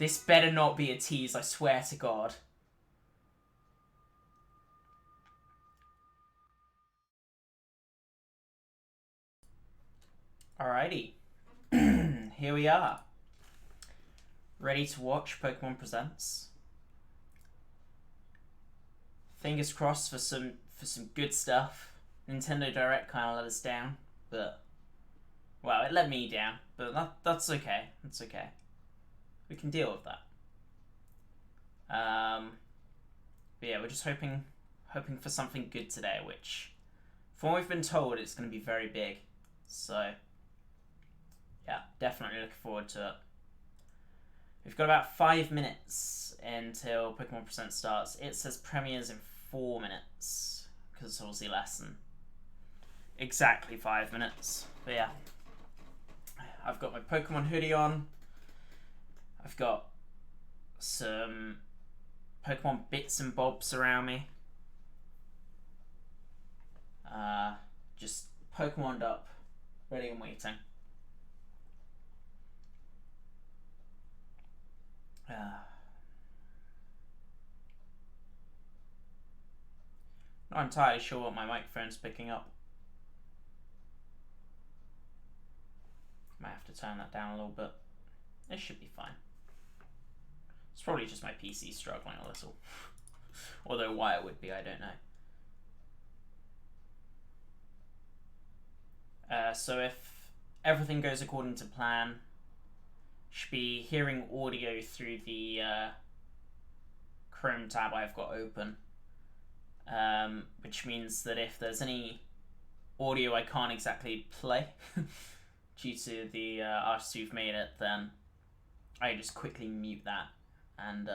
This better not be a tease, I swear to God. Alrighty. Here we are. Ready to watch Pokémon Presents. Fingers crossed for some good stuff. Nintendo Direct kind of let us down, but well, it let me down, but that's okay. That's okay. We can deal with that. But yeah, we're just hoping for something good today, which, from what we've been told, it's going to be very big. So yeah, definitely looking forward to it. We've got about 5 minutes until Pokemon Presents starts. It says premieres in 4 minutes, because it's obviously less than exactly 5 minutes. But yeah, I've got my Pokemon hoodie on. I've got some Pokemon bits and bobs around me. Just Pokemoned up, ready and waiting. Not entirely sure what my microphone's picking up. Might have to turn that down a little bit. It should be fine. It's probably just my PC struggling a little. Although why it would be, I don't know. So if everything goes according to plan, should be hearing audio through the Chrome tab I've got open. Which means that if there's any audio I can't exactly play due to the artists who've made it, then I just quickly mute that and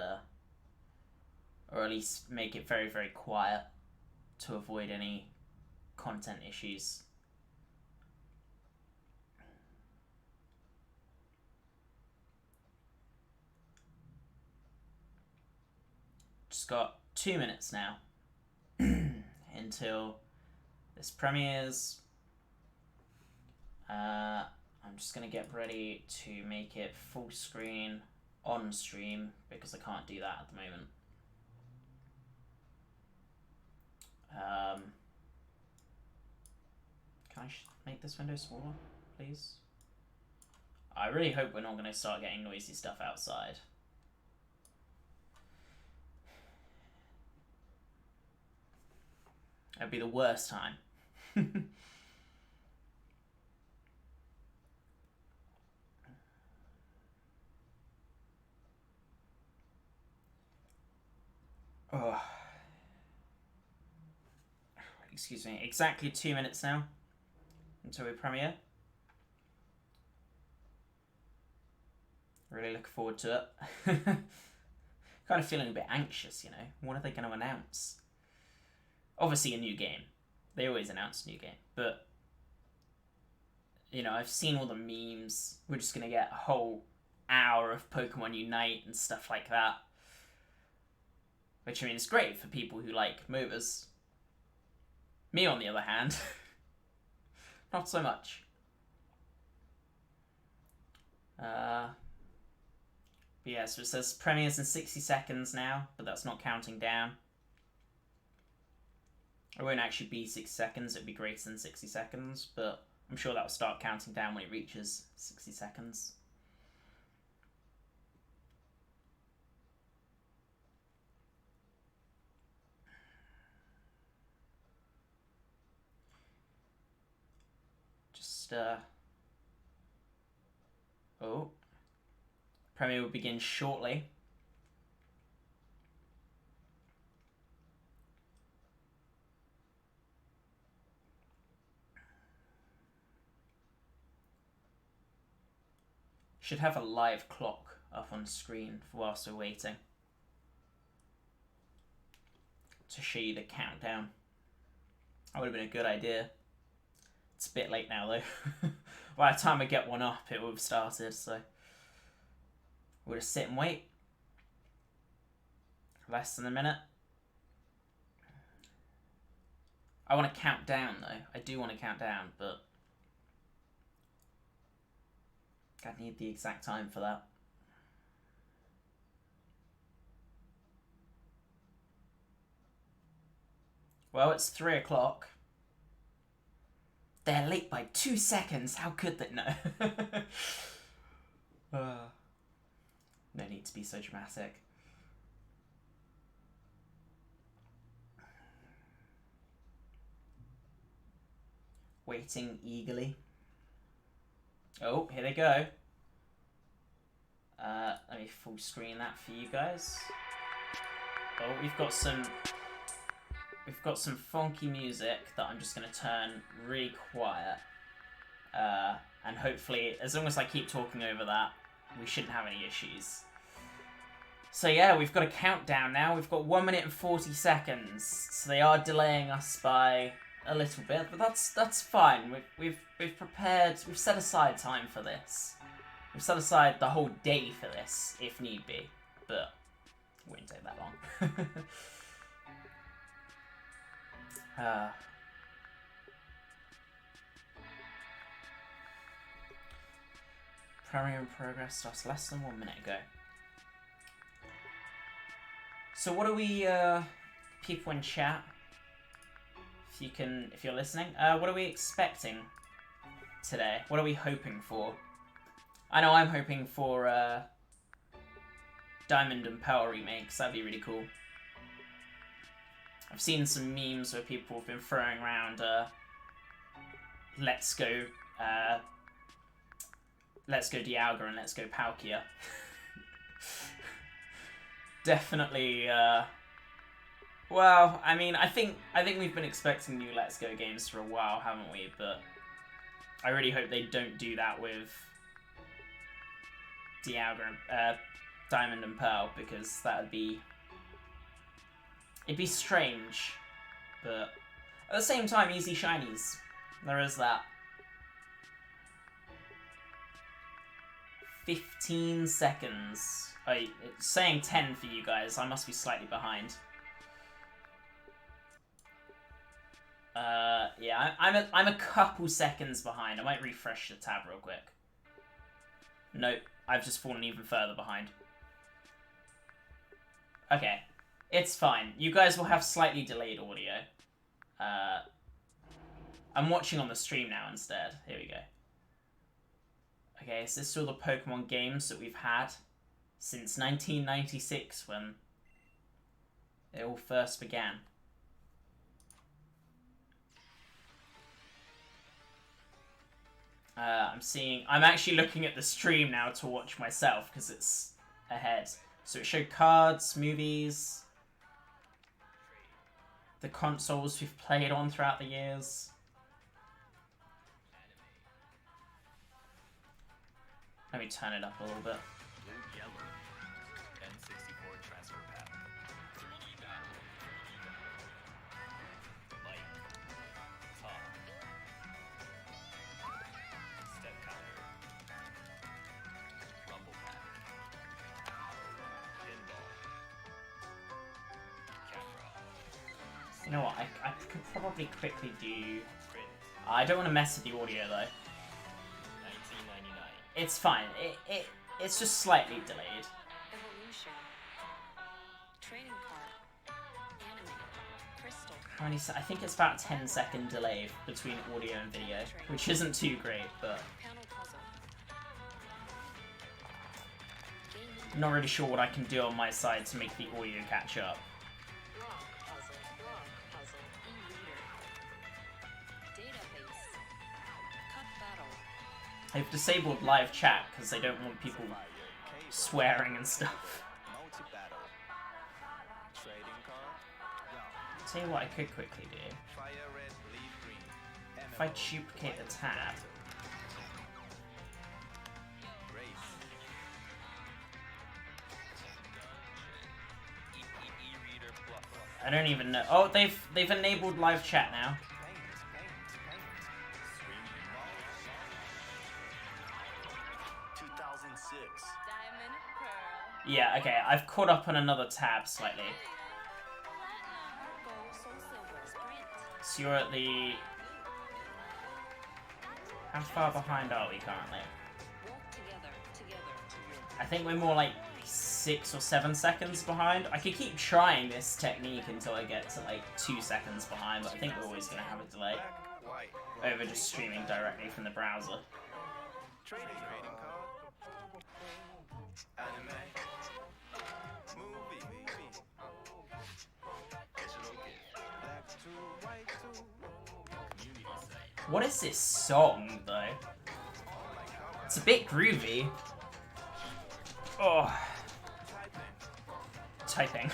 or at least make it very, very quiet to avoid any content issues. Just got 2 minutes now until this premieres. I'm just going to get ready to make it full screen on stream because I can't do that at the moment. Can I make this window smaller, please? I really hope we're not going to start getting noisy stuff outside. That'd be the worst time. Oh. Excuse me. Exactly 2 minutes now until we premiere. Really looking forward to it. Kind of feeling a bit anxious, you know. What are they going to announce? Obviously a new game. They always announce a new game. But, you know, I've seen all the memes. We're just going to get a whole hour of Pokemon Unite and stuff like that. Which, I mean, is great for people who like MOBAs. Me, on the other hand, not so much. But yeah, so it says premieres in 60 seconds now, but that's not counting down. It won't actually be 6 seconds, it'll be greater than 60 seconds, but I'm sure that will start counting down when it reaches 60 seconds. Just, oh. Premiere will begin shortly. Should have a live clock up on screen whilst we're waiting to show you the countdown. That would have been a good idea. It's a bit late now though. By the time I get one up, it would have started, so we'll just sit and wait. Less than a minute. I want to count down though. I do want to count down, but I need the exact time for that. Well, it's 3 o'clock. They're late by 2 seconds. How could they? No. No need to be so dramatic. Waiting eagerly. Oh, here they go. Let me full screen that for you guys. Oh, we've got some funky music that I'm just gonna turn really quiet. And hopefully, as long as I keep talking over that, we shouldn't have any issues. So yeah, we've got a countdown now. We've got 1 minute and 40 seconds. So they are delaying us by a little bit, but that's fine. We've prepared. We've set aside time for this. We've set aside the whole day for this, if need be. But it wouldn't take that long. Primary in progress starts less than 1 minute ago. So what are we, people in chat, if you're listening, what are we expecting today? What are we hoping for? I know I'm hoping for, Diamond and Pearl remakes. That'd be really cool. I've seen some memes where people have been throwing around, Let's Go Dialga and Let's Go Palkia. Definitely, well, I mean, I think we've been expecting new Let's Go games for a while, haven't we? But I really hope they don't do that with Dialga, Diamond and Pearl, because it'd be strange. But at the same time, easy shinies. There is that. 15 seconds. Oh, it's saying 10 for you guys. I must be slightly behind. Yeah, I'm a couple seconds behind. I might refresh the tab real quick. Nope, I've just fallen even further behind. Okay, it's fine. You guys will have slightly delayed audio. I'm watching on the stream now instead. Here we go. Okay, so this is all the Pokemon games that we've had since 1996, when it all first began. I'm actually looking at the stream now to watch myself, because it's ahead. So it showed cards, movies, the consoles we've played on throughout the years. Let me turn it up a little bit. You know what, I could probably quickly do... I don't want to mess with the audio though. It's fine. It's just slightly delayed. Evolution. Training card. Anime. Crystal. How many? I think it's about a 10-second delay between audio and video, which isn't too great, but Panel puzzle. I'm not really sure what I can do on my side to make the audio catch up. Rock puzzle. E-reader. Database. Cut battle. They've disabled live chat because they don't want people swearing and stuff. Tell you what I could quickly do. If I duplicate the tab. I don't even know. Oh, they've enabled live chat now. Yeah, okay, I've caught up on another tab slightly. So you're at the... How far behind are we currently? I think we're more like 6 or 7 seconds behind. I could keep trying this technique until I get to like 2 seconds behind, but I think we're always going to have a delay over just streaming directly from the browser. What is this song, though? It's a bit groovy. Oh. Typing.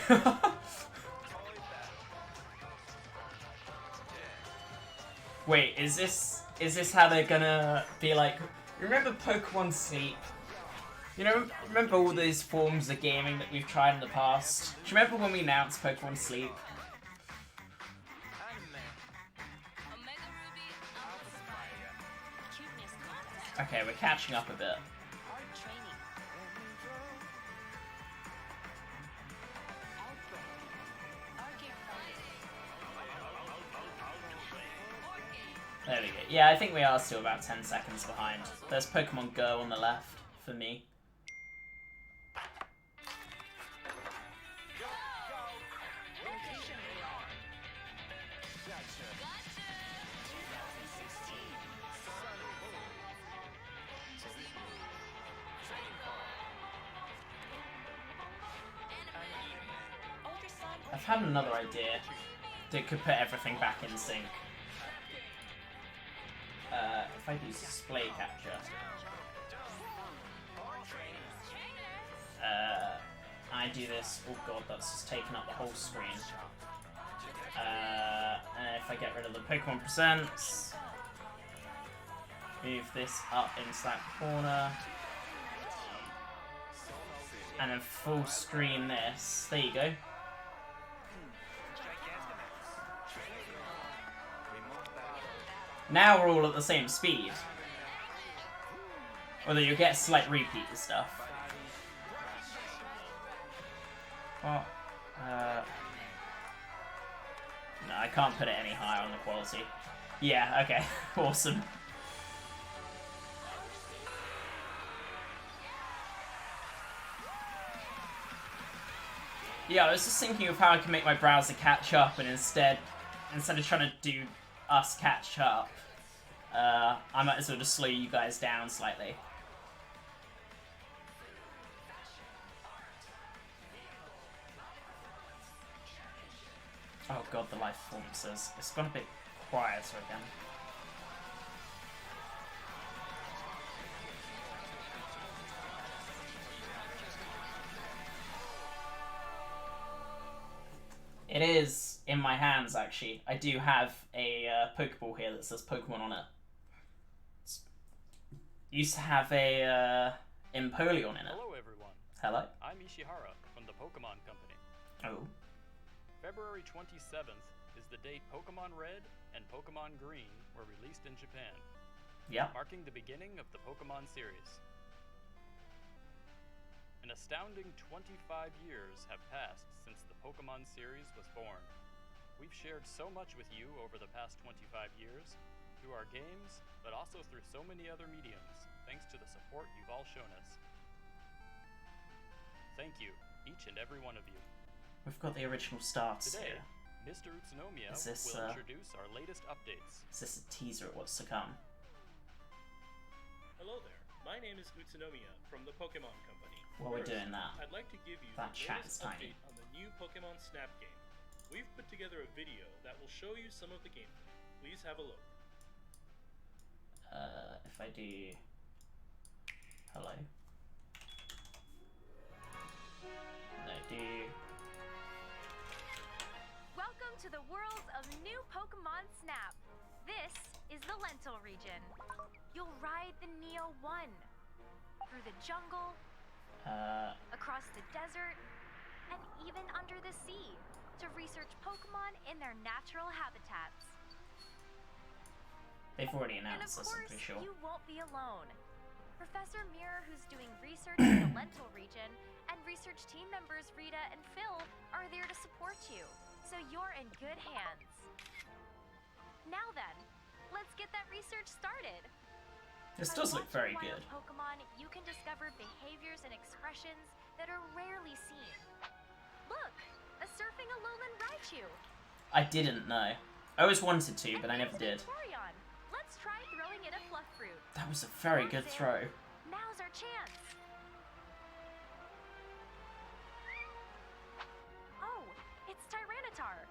Wait, is this how they're gonna be like... Remember Pokémon Sleep? You know, remember all these forms of gaming that we've tried in the past? Do you remember when we announced Pokémon Sleep? Okay, we're catching up a bit. There we go. Yeah, I think we are still about 10 seconds behind. There's Pokemon Go on the left for me. I've had another idea that could put everything back in sync. If I do display capture, I do this. Oh god, that's just taken up the whole screen. And if I get rid of the Pokémon Presents, move this up into that corner, and then full screen this. There you go. Now we're all at the same speed. Although you'll get a slight repeat and stuff. Well, no, I can't put it any higher on the quality. Yeah, okay. Awesome. Yeah, I was just thinking of how I can make my browser catch up, and instead of trying to do us catch up, I might as well just slow you guys down slightly. Oh god, the live performances. It's gone a bit quieter again. It is in my hands, actually. I do have a Pokeball here that says Pokemon on it. Used to have a Empoleon in it. Hello, everyone. Hello. I'm Ishihara from the Pokemon Company. Oh. February 27th is the date Pokemon Red and Pokemon Green were released in Japan. Yep. Marking the beginning of the Pokemon series. An astounding 25 years have passed since the Pokemon series was born. We've shared so much with you over the past 25 years, through our games, but also through so many other mediums, thanks to the support you've all shown us. Thank you, each and every one of you. We've got the original starts Today, here. Mr. Utsunomiya Is this, will introduce our latest updates. Is this a teaser of what's to come? Hello there, my name is Utsunomiya from the Pokémon Company. While we're First, doing that, I'd like to give you that the chat latest is tiny. update on the new Pokémon Snap game. We've put together a video that will show you some of the gameplay. Please have a look. If I do... Hello. No, do... Welcome to the world of new Pokémon Snap. This is the Lentil region. You'll ride the Neo 1 through the jungle, across the desert, and even under the sea to research Pokémon in their natural habitats. They've already And of announced this, I'm course, pretty sure. you won't be alone. Professor Mirror, who's doing research in the Lentil region, and research team members Rita and Phil are there to support you, so you're in good hands. Now then, let's get that research started. This By does look very watching good. wild Pokemon, you can discover behaviors and expressions that are rarely seen. Look, a surfing Alolan Raichu. I didn't know. I always wanted to, but I never did. Vaporeon. Let's try throwing it a fluff fruit. That was a very good throw. Now's our chance. Oh, it's Tyranitar.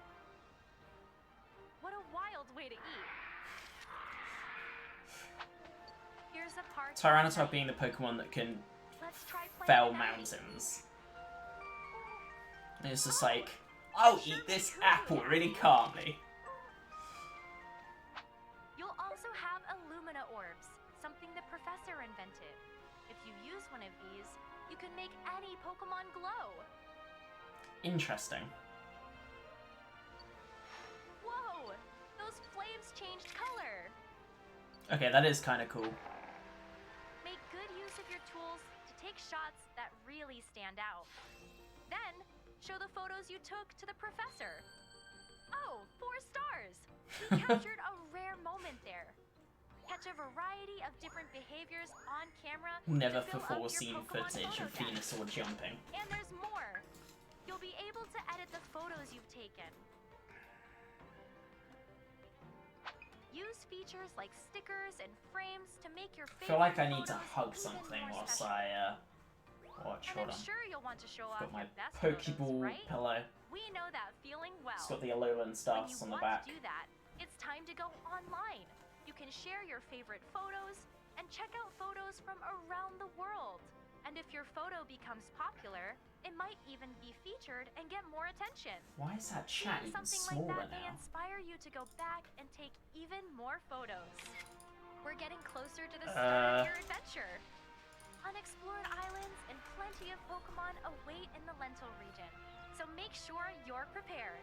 What a wild way to eat. Here's a part. Tyranitar being the Pokemon that can Let's try playing fell it out. mountains. And it's just like, I'll eat this apple really calmly. You'll also have Illumina orbs, something the professor invented. If you use one of these, you can make any Pokemon glow. Interesting. Whoa! Those flames changed color. Okay, that is kind of cool. Make good use of your tools to take shots that really stand out. Then, show the photos you took to the professor. Oh, 4 stars! We captured a rare moment there. Catch a variety of different behaviors on camera. Never to fill before up your seen Pokemon footage of photo deck. Venusaur jumping. And there's more. You'll be able to edit the photos you've taken. Use features like stickers and frames to make your I feel like I need to photos hug even something more whilst special. I watch. And Hold I'm on. sure you'll want to show off Got my your best Pokeball photos, right? pillow. We know that feeling well. It's got the Alolan When stars you on the want back. to do that, it's time to go online. You can share your favorite photos and check out photos from around the world. And if your photo becomes popular, it might even be featured and get more attention. Why is that chat Seeing even something smaller like that may now? inspire you to go back and take even more photos. We're getting closer to the start of your adventure. Unexplored islands and plenty of Pokemon await in the Lentil region, so make sure you're prepared.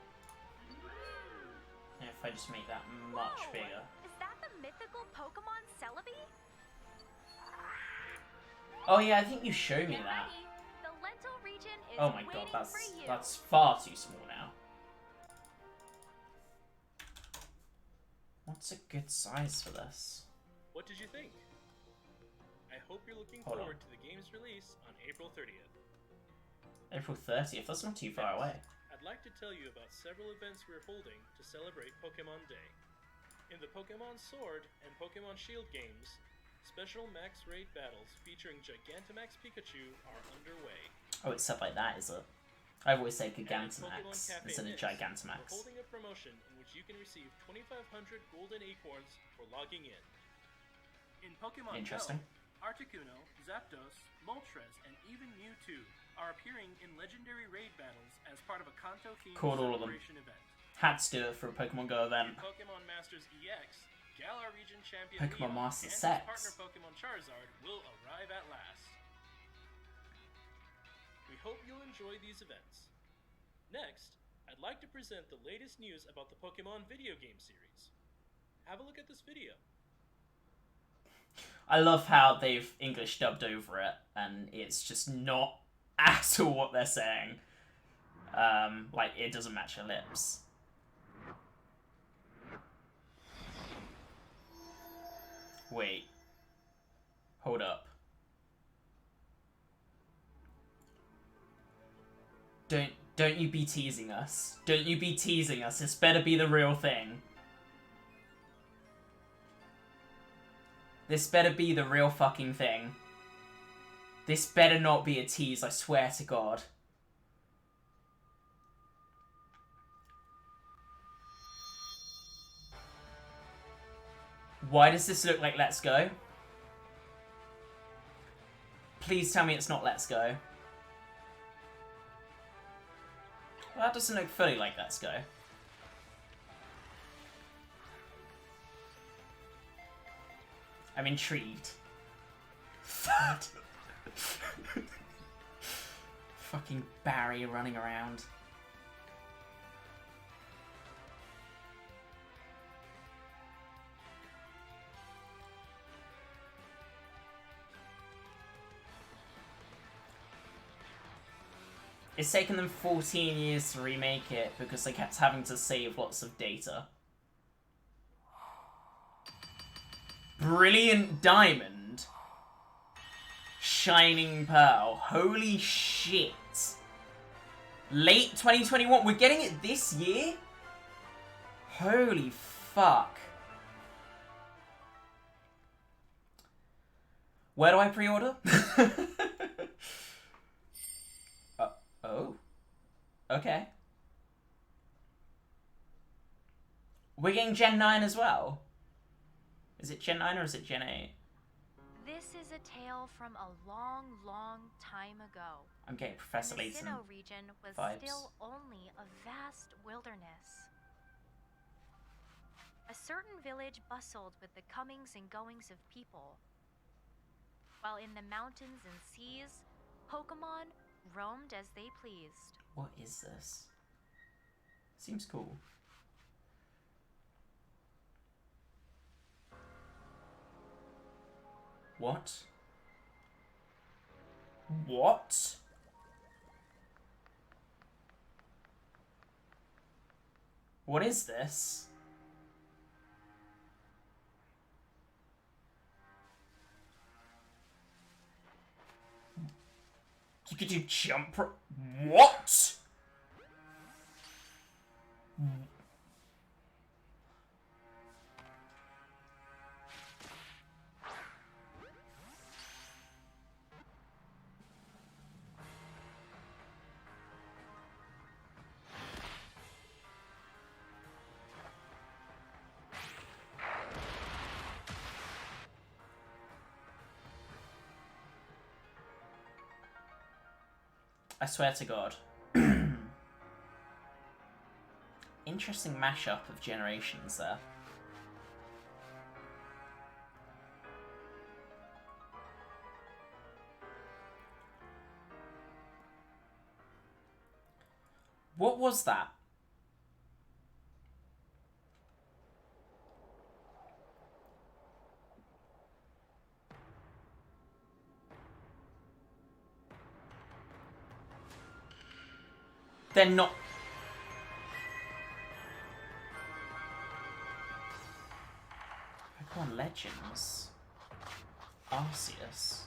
If I just make that much Whoa! bigger. Is that the mythical Pokemon Celebi? Oh yeah, I think you showed me Get that. ready. The Lentil region is Oh my god, waiting for you. that's far too small now. What's a good size for this? What did you think? I hope you're looking Hold on. forward to the game's release on April 30th. April 30th, that's not too far away. I'd like to tell you about several events we're holding to celebrate Pokemon Day. In the Pokemon Sword and Pokemon Shield games, special max raid battles featuring Gigantamax Pikachu are underway. Oh, it's said like that, is it? I've always said And in Pokemon Gigantamax Cafe instead of Mix, We're Gigantamax. holding a promotion in which you can receive 2,500 golden acorns for logging in. In Pokemon Interesting. Go, Articuno, Zapdos, Moltres, and even Mewtwo are appearing in legendary raid battles as part of a Kanto-themed Caught all of them. celebration event. Had to do it for a Pokemon Go In event. Pokemon Masters EX, Galar Region Champion Pokemon Leon Master and his Sex. partner Pokemon Charizard will arrive at last. We hope you'll enjoy these events. Next, I'd like to present the latest news about the Pokemon video game series. Have a look at this video. I love how they've English dubbed over it, and it's just not at all what they're saying. Like, it doesn't match her lips. Wait. Hold up. Don't you be teasing us. Don't you be teasing us. This better be the real thing. This better be the real fucking thing. This better not be a tease, I swear to God. Why does this look like Let's Go? Please tell me it's not Let's Go. Well, that doesn't look fully like Let's Go. I'm intrigued. Fucking Barry running around. It's taken them 14 years to remake it because they kept having to save lots of data. Brilliant Diamond? Shining Pearl. Holy shit. Late 2021. We're getting it this year? Holy fuck. Where do I pre-order? Oh. Okay. We're getting Gen 9 as well. Is it Gen 9 or is it Gen 8? This is a tale from a long, long time ago. I'm getting Professor The Layton Sinnoh region was vibes. still only a vast wilderness. A certain village bustled with the comings and goings of people, while in the mountains and seas, Pokémon roamed as they pleased. What is this? Seems cool. What? What? What is this? You could do jump. What? I swear to God. Interesting mashup of generations there. What was that? They're not... Pokemon Legends. Arceus.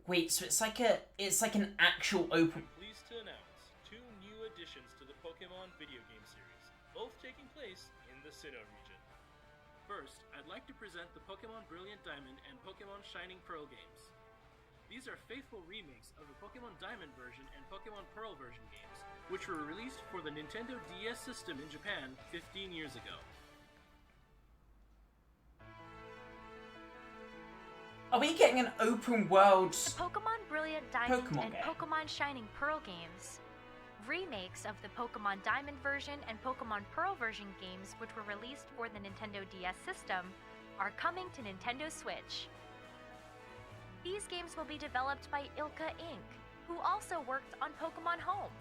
Wait, so it's like an actual open... Pleased to announce 2 new additions to the Pokemon video game series, both taking place in the Sinnoh region. First, I'd like to present the Pokemon Brilliant Diamond and Pokemon Shining Pearl games. These are faithful remakes of the Pokemon Diamond version and Pokemon Pearl version games, which were released for the Nintendo DS system in Japan 15 years ago. Are we getting an open world... The Pokemon Brilliant Diamond Pokemon and game? Pokemon Shining Pearl games, remakes of the Pokemon Diamond version and Pokemon Pearl version games which were released for the Nintendo DS system, are coming to Nintendo Switch. These games will be developed by Ilka Inc., who also worked on Pokemon Home.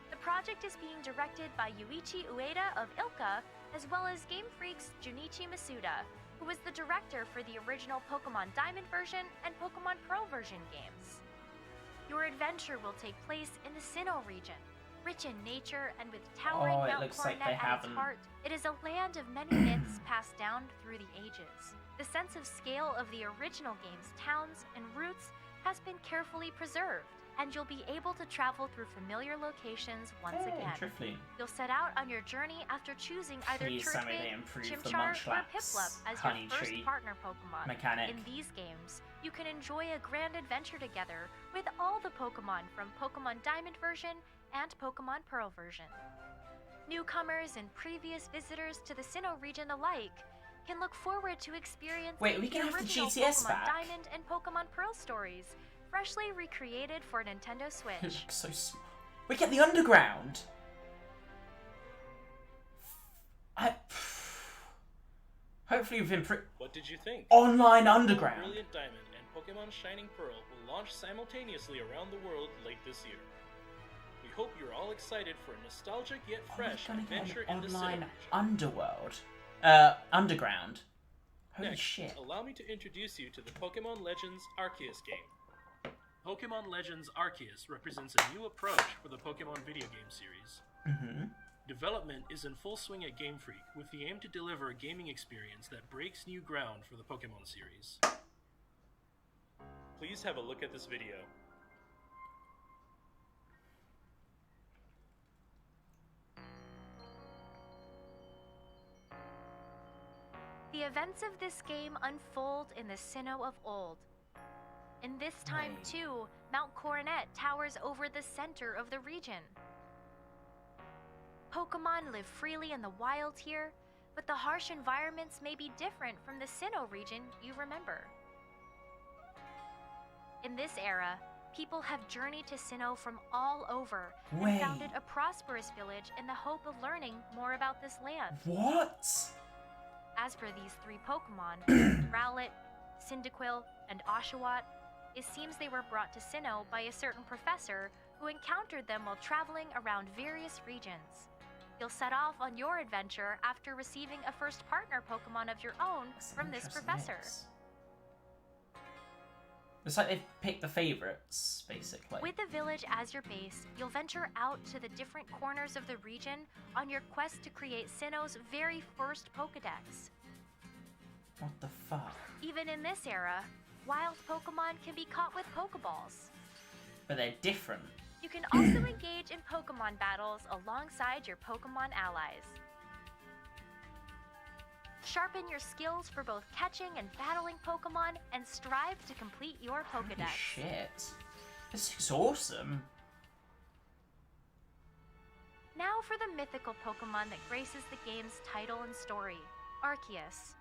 The project is being directed by Yuichi Ueda of Ilka, as well as Game Freak's Junichi Masuda, who was the director for the original Pokemon Diamond version and Pokemon Pearl version games. Your adventure will take place in the Sinnoh region, rich in nature and with towering Mount looks like Coronet they at its haven't- heart. It is a land of many myths passed down through the ages. The sense of scale of the original game's towns and routes has been carefully preserved, and you'll be able to travel through familiar locations once again. Trifling. You'll set out on your journey after choosing either Please tell me they Turtwig, improve the Chimchar, or Munchlax Piplup as honey your first tree partner Pokemon. mechanic. In these games, you can enjoy a grand adventure together with all the Pokemon from Pokemon Diamond version and Pokemon Pearl version. Newcomers and previous visitors to the Sinnoh region alike can look forward to experiencing Wait, we the can have the original GTS Pokemon back? Diamond and Pokemon Pearl stories, freshly recreated for Nintendo It Switch. looks so small. We get the underground. Hopefully we've improved. What did you think? Online Pokemon underground. Brilliant Diamond and Pokemon Shining Pearl will launch simultaneously around the world late this year. We hope you're all excited for a nostalgic yet fresh Are we gonna adventure get in an the online Sinnoh region. underworld? Underground. Holy Next, shit. allow me to introduce you to the Pokemon Legends Arceus game. Pokemon Legends Arceus represents a new approach for the Pokemon video game series. Mm-hmm. Development is in full swing at Game Freak with the aim to deliver a gaming experience that breaks new ground for the Pokémon series. Please have a look at this video. The events of this game unfold in the Sinnoh of old. In this time, Right. too, Mount Coronet towers over the center of the region. Pokemon live freely in the wild here, but the harsh environments may be different from the Sinnoh region you remember. In this era, people have journeyed to Sinnoh from all over and Wait. founded a prosperous village in the hope of learning more about this land. What? As for these three Pokemon, Rowlet, Cyndaquil, and Oshawott, it seems they were brought to Sinnoh by a certain professor who encountered them while traveling around various regions. You'll set off on your adventure after receiving a first partner Pokemon of your own That's an from this interesting professor. mix. It's like they've picked the favorites, basically. With the village as your base, you'll venture out to the different corners of the region on your quest to create Sinnoh's very first Pokedex. What the fuck? Even in this era, wild Pokemon can be caught with Pokeballs. But they're different. You can also engage in Pokemon battles alongside your Pokemon allies. Sharpen your skills for both catching and battling Pokemon and strive to complete your Holy Pokedex. shit. This is awesome. Now for the mythical Pokemon that graces the game's title and story, Arceus.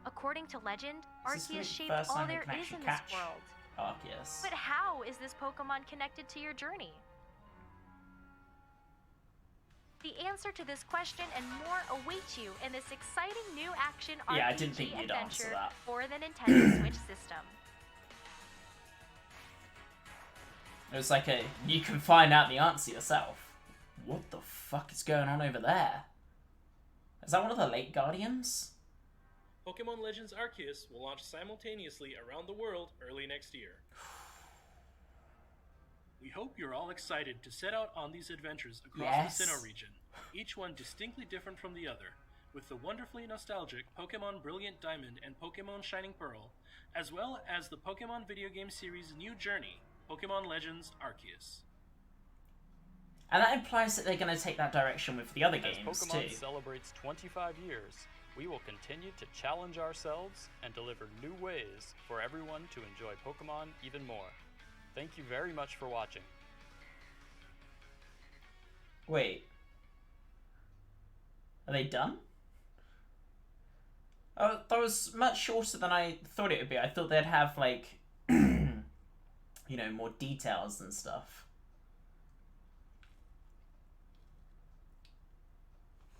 According to legend, Is this Arceus the shaped first all time we there can is actually in this catch world. Arceus. But how is this Pokemon connected to your journey? The answer to this question and more awaits you in this exciting new action RPG Yeah, I didn't think you'd answer adventure that. for the Nintendo Switch system. It was like a, you can find out the answer yourself. What the fuck is going on over there? Is that one of the Lake Guardians? Pokemon Legends Arceus will launch simultaneously around the world early next year. We hope you're all excited to set out on these adventures across Yes. the Sinnoh region, each one distinctly different from the other, with the wonderfully nostalgic Pokemon Brilliant Diamond and Pokemon Shining Pearl, as well as the Pokemon video game series' new journey, Pokemon Legends Arceus. And that implies that they're going to take that direction with the other As games Pokemon too. celebrates 25 years, we will continue to challenge ourselves and deliver new ways for everyone to enjoy Pokemon even more. Thank you very much for watching. Wait. Are they done? Oh, that was much shorter than I thought it would be. I thought they'd have, like, you know, more details and stuff.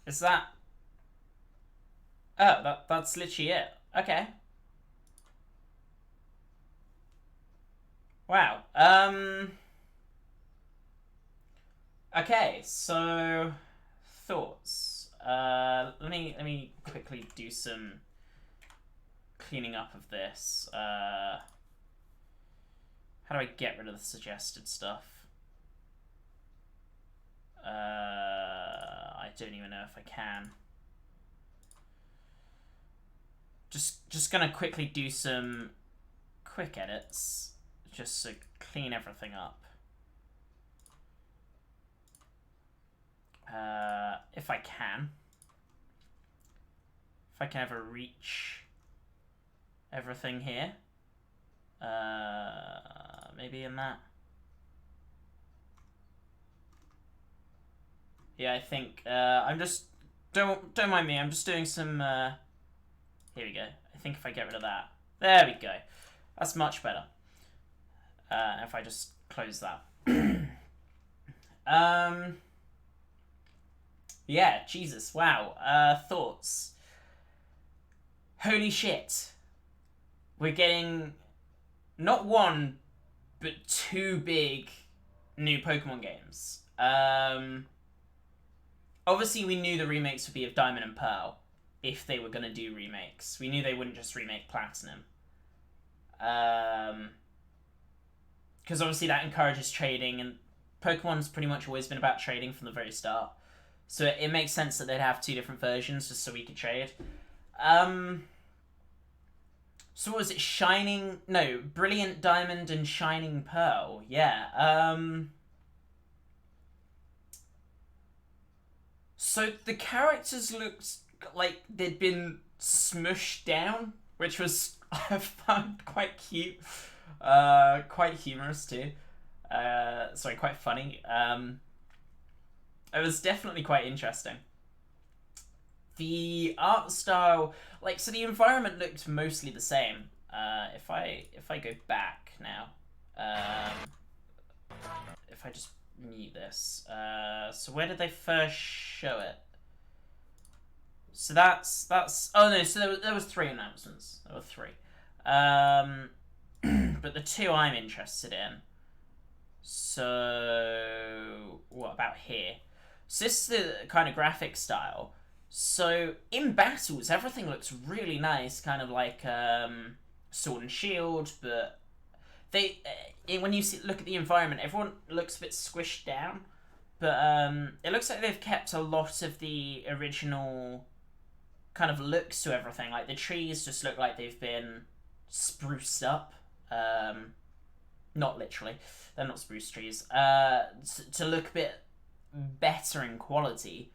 Is that... Oh, that's literally it. Okay. Wow. Okay, so thoughts. Let me quickly do some cleaning up of this. How do I get rid of the suggested stuff? I don't even know if I can. Just gonna quickly do some quick edits, just to clean everything up. If I can. If I can ever reach everything here. Maybe in that. Yeah, I think, I'm just, don't mind me, I'm just doing some, here we go. I think if I get rid of that, there we go. That's much better. If I just close that. Yeah, Jesus, wow. Thoughts. Holy shit. We're getting not one, but two big new Pokemon games. Obviously we knew the remakes would be of Diamond and Pearl, if they were going to do remakes. We knew they wouldn't just remake Platinum. Because obviously that encourages trading, and Pokemon's pretty much always been about trading from the very start. So it makes sense that they'd have 2 different versions just so we could trade. So what was it? Brilliant Diamond and Shining Pearl. Yeah. So the characters looked like they'd been smushed down, which was I found quite cute. Quite humorous too. Sorry, quite funny. It was definitely quite interesting. The art style, so the environment looked mostly the same. If I go back now, if I just mute this, so where did they first show it? So that's oh no, so there was 3 announcements. There were 3, but the 2 I'm interested in. So what about here? So this is the kind of graphic style. So in battles, everything looks really nice, kind of like Sword and Shield, but when you look at the environment, everyone looks a bit squished down, but it looks like they've kept a lot of the original kind of looks to everything. Like the trees just look like they've been spruced up. Not literally, they're not spruce trees. To look a bit better in quality.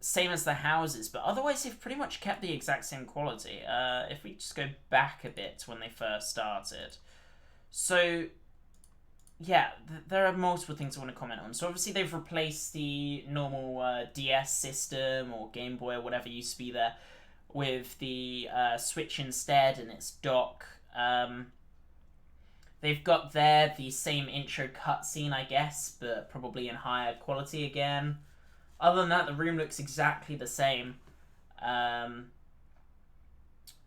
Same as the houses, but otherwise they've pretty much kept the exact same quality. If we just go back a bit to when they first started. So, yeah, there are multiple things I want to comment on. So obviously they've replaced the normal DS system or Game Boy or whatever used to be there with the Switch instead and its dock. They've got there the same intro cutscene, I guess, but probably in higher quality again. Other than that, the room looks exactly the same.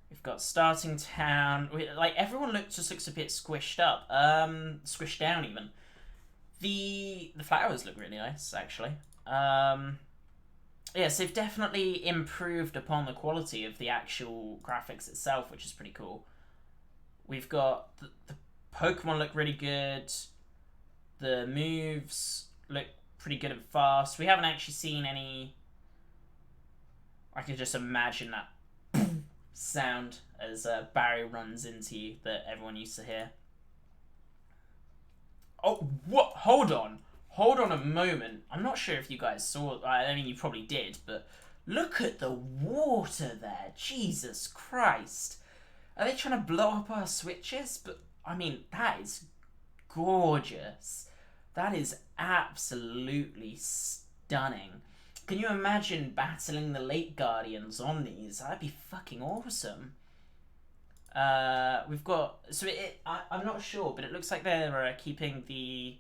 We've got starting town. Everyone just looks a bit squished up. Squished down even. The flowers look really nice, actually. Yes, they've definitely improved upon the quality of the actual graphics itself, which is pretty cool. We've got the Pokemon look really good. The moves look pretty good and fast. We haven't actually seen any. I can just imagine that sound as Barry runs into you that everyone used to hear. Oh, what? Hold on a moment. I'm not sure if you guys saw. I mean, you probably did, but look at the water there. Jesus Christ. Are they trying to blow up our switches? But I mean, that is gorgeous. That is absolutely stunning. Can you imagine battling the Lake Guardians on these? That'd be fucking awesome. We've got... So I'm not sure, but it looks like they're keeping the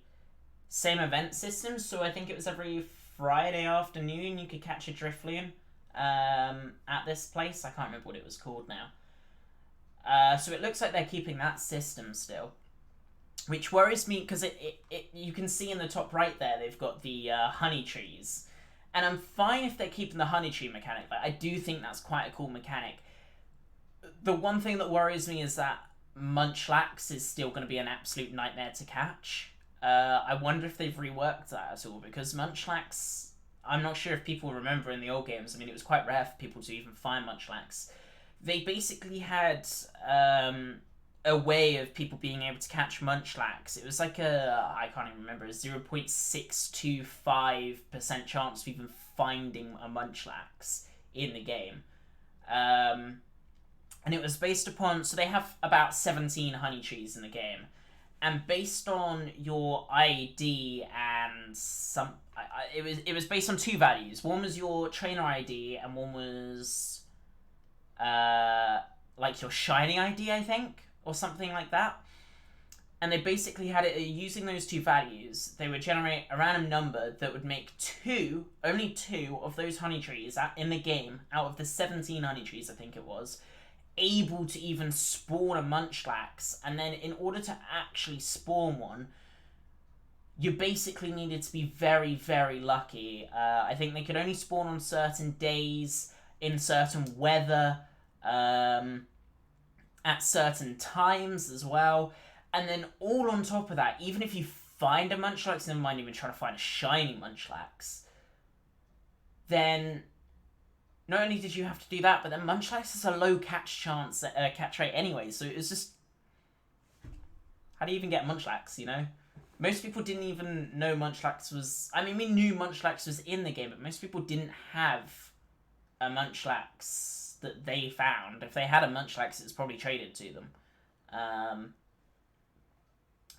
same event system. So I think it was every Friday afternoon you could catch a Drifloon at this place. I can't remember what it was called now. So it looks like they're keeping that system still. Which worries me because you can see in the top right there they've got the honey trees. And I'm fine if they're keeping the honey tree mechanic. I do think that's quite a cool mechanic. The one thing that worries me is that Munchlax is still going to be an absolute nightmare to catch. I wonder if they've reworked that at all, because Munchlax, I'm not sure if people remember in the old games, I mean, it was quite rare for people to even find Munchlax. They basically had a way of people being able to catch Munchlax. It was like I can't even remember, a 0.625% chance of even finding a Munchlax in the game. And it was based upon, so they have about 17 honey trees in the game. And based on your ID and it was based on 2 values. One was your trainer ID and one was like your shiny ID, I think, or something like that. And they basically had it using those 2 values. They would generate a random number that would make only two of those honey trees in the game out of the 17 honey trees, I think it was, able to even spawn a Munchlax. And then in order to actually spawn one, you basically needed to be very, very lucky. I think they could only spawn on certain days, in certain weather, at certain times as well. And then all on top of that, even if you find a Munchlax, never mind even trying to find a shiny Munchlax, then not only did you have to do that, but then Munchlax has a low catch rate anyway, so it was just... How do you even get Munchlax, you know? Most people didn't even know Munchlax was... I mean, we knew Munchlax was in the game, but most people didn't have a Munchlax that they found. If they had a Munchlax, it's probably traded to them.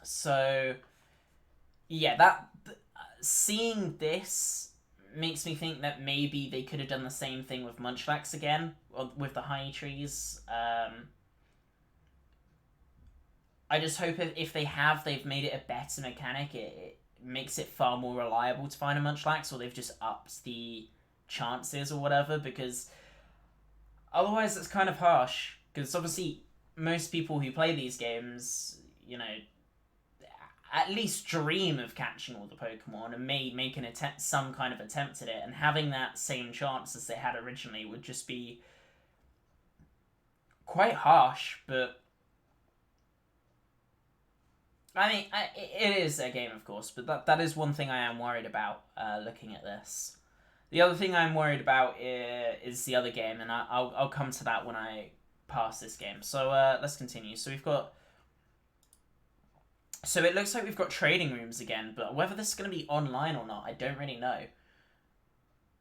So, yeah, seeing this makes me think that maybe they could have done the same thing with Munchlax again, with the high trees. I just hope if they have, they've made it a better mechanic. It makes it far more reliable to find a Munchlax, or they've just upped the chances or whatever, because otherwise it's kind of harsh. Because obviously most people who play these games, you know, at least dream of catching all the Pokemon and may make some kind of attempt at it, and having that same chance as they had originally would just be quite harsh. But I mean, it is a game, of course, but that is one thing I am worried about looking at this. The other thing I'm worried about is the other game, and I'll come to that when I pass this game. So let's continue. So we've got... So it looks like we've got trading rooms again, but whether this is going to be online or not, I don't really know.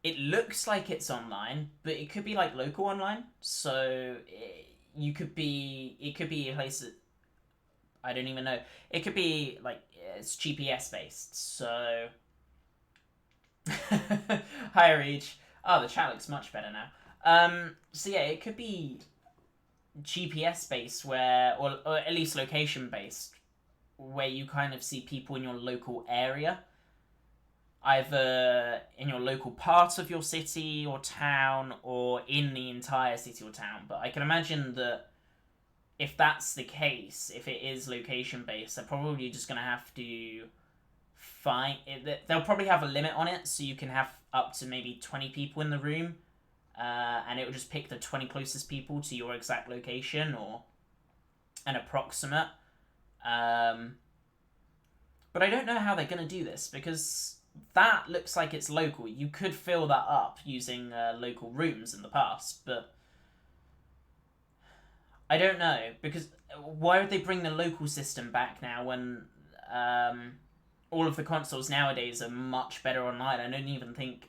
It looks like it's online, but it could be like local online. So it could be a place that... I don't even know. It could be like it's GPS based. So hi Reach. Oh, the chat looks much better now. So yeah, it could be GPS based or at least location based, where you kind of see people in your local area, either in your local part of your city or town, or in the entire city or town. But I can imagine that if that's the case, if it is location-based, they're probably just going to have to find... They'll probably have a limit on it, so you can have up to maybe 20 people in the room, and it will just pick the 20 closest people to your exact location, or an approximate. But I don't know how they're going to do this, because that looks like it's local. You could fill that up using local rooms in the past, but I don't know, because why would they bring the local system back now when all of the consoles nowadays are much better online? I don't even think...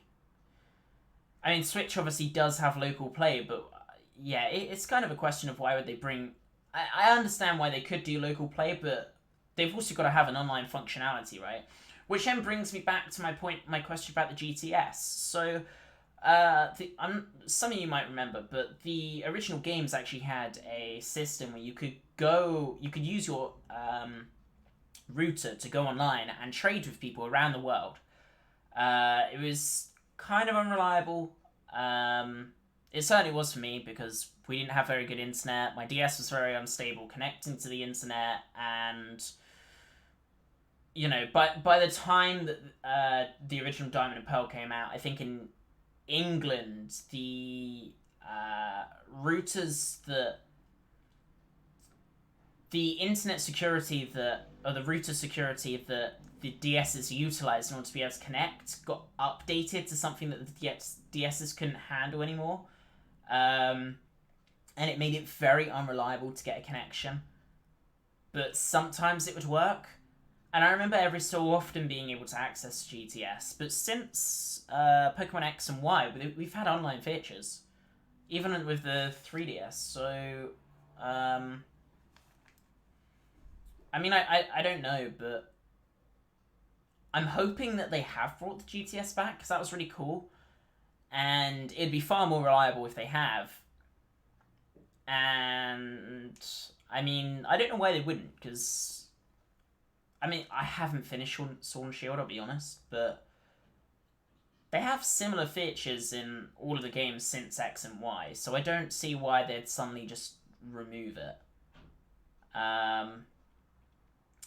I mean, Switch obviously does have local play, but yeah, it's kind of a question of why would they bring... I understand why they could do local play, but they've also got to have an online functionality, right? Which then brings me back to my question about the GTS. So... some of you might remember, but the original games actually had a system where you could use your router to go online and trade with people around the world. It was kind of unreliable. It certainly was for me, because we didn't have very good internet. My DS was very unstable connecting to the internet, and you know, by the time that the original Diamond and Pearl came out, I think in England, the routers that... The internet security or the router security that the DSs utilized in order to be able to connect got updated to something that the DSs couldn't handle anymore. And it made it very unreliable to get a connection. But sometimes it would work. And I remember every so often being able to access GTS. But since Pokemon X and Y, we've had online features. Even with the 3DS. So, I mean, I don't know, but I'm hoping that they have brought the GTS back, because that was really cool. And it'd be far more reliable if they have. And, I mean, I don't know why they wouldn't, because... I mean, I haven't finished Sword and Shield, I'll be honest, but they have similar features in all of the games since X and Y, so I don't see why they'd suddenly just remove it.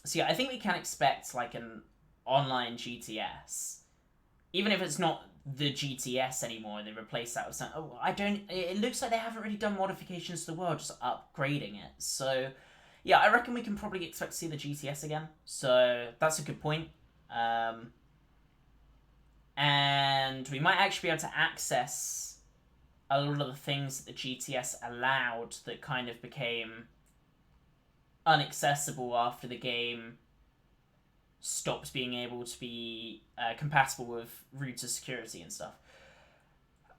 So yeah, I think we can expect like an online GTS, even if it's not the GTS anymore and they replace that with something. Oh, it looks like they haven't really done modifications to the world, just upgrading it. So yeah, I reckon we can probably expect to see the GTS again. So that's a good point. and we might actually be able to access a lot of the things that the GTS allowed that kind of became inaccessible after the game stopped being able to be compatible with router security and stuff.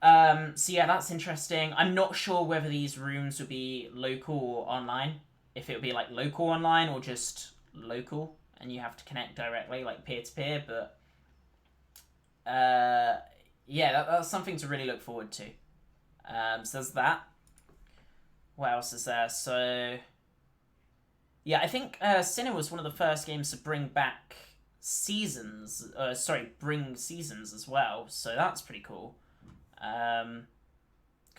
So yeah, that's interesting. I'm not sure whether these rooms would be local or online. If it would be like local online or just local and you have to connect directly, like peer-to-peer, but yeah, that's something to really look forward to. So there's that. What else is there? So yeah, I think Sinnoh was one of the first games to bring back seasons. Bring seasons as well. So that's pretty cool. Can't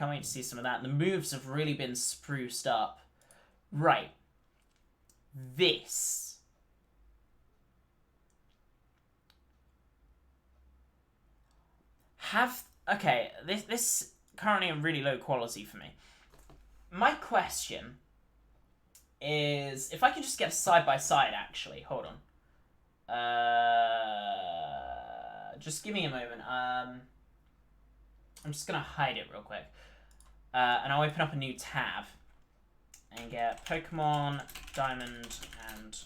wait to see some of that. The moves have really been spruced up. Right. This. Okay, this currently in really low quality for me. My question is, if I can just get a side-by-side, actually. Hold on. Just give me a moment. I'm just going to hide it real quick. And I'll open up a new tab. And get Pokemon Diamond and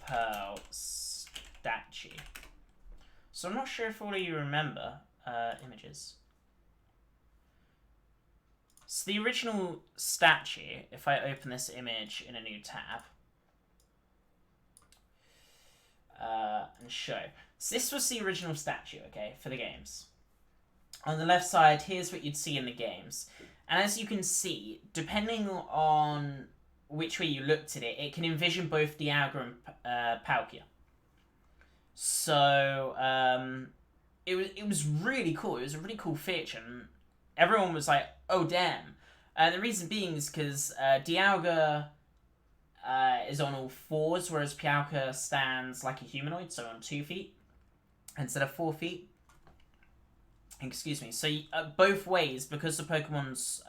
Pearl statue. So I'm not sure if all of you remember images. So the original statue, if I open this image in a new tab, and show. So this was the original statue, okay, for the games. On the left side, here's what you'd see in the games. And as you can see, depending on which way you looked at it, it can envision both Dialga and Palkia. So, it was really cool. It was a really cool feature. And everyone was like, oh, damn. The reason being is because Dialga is on all fours, whereas Palkia stands like a humanoid, so on 2 feet instead of 4 feet. Excuse me. So both ways, because the Pokemon's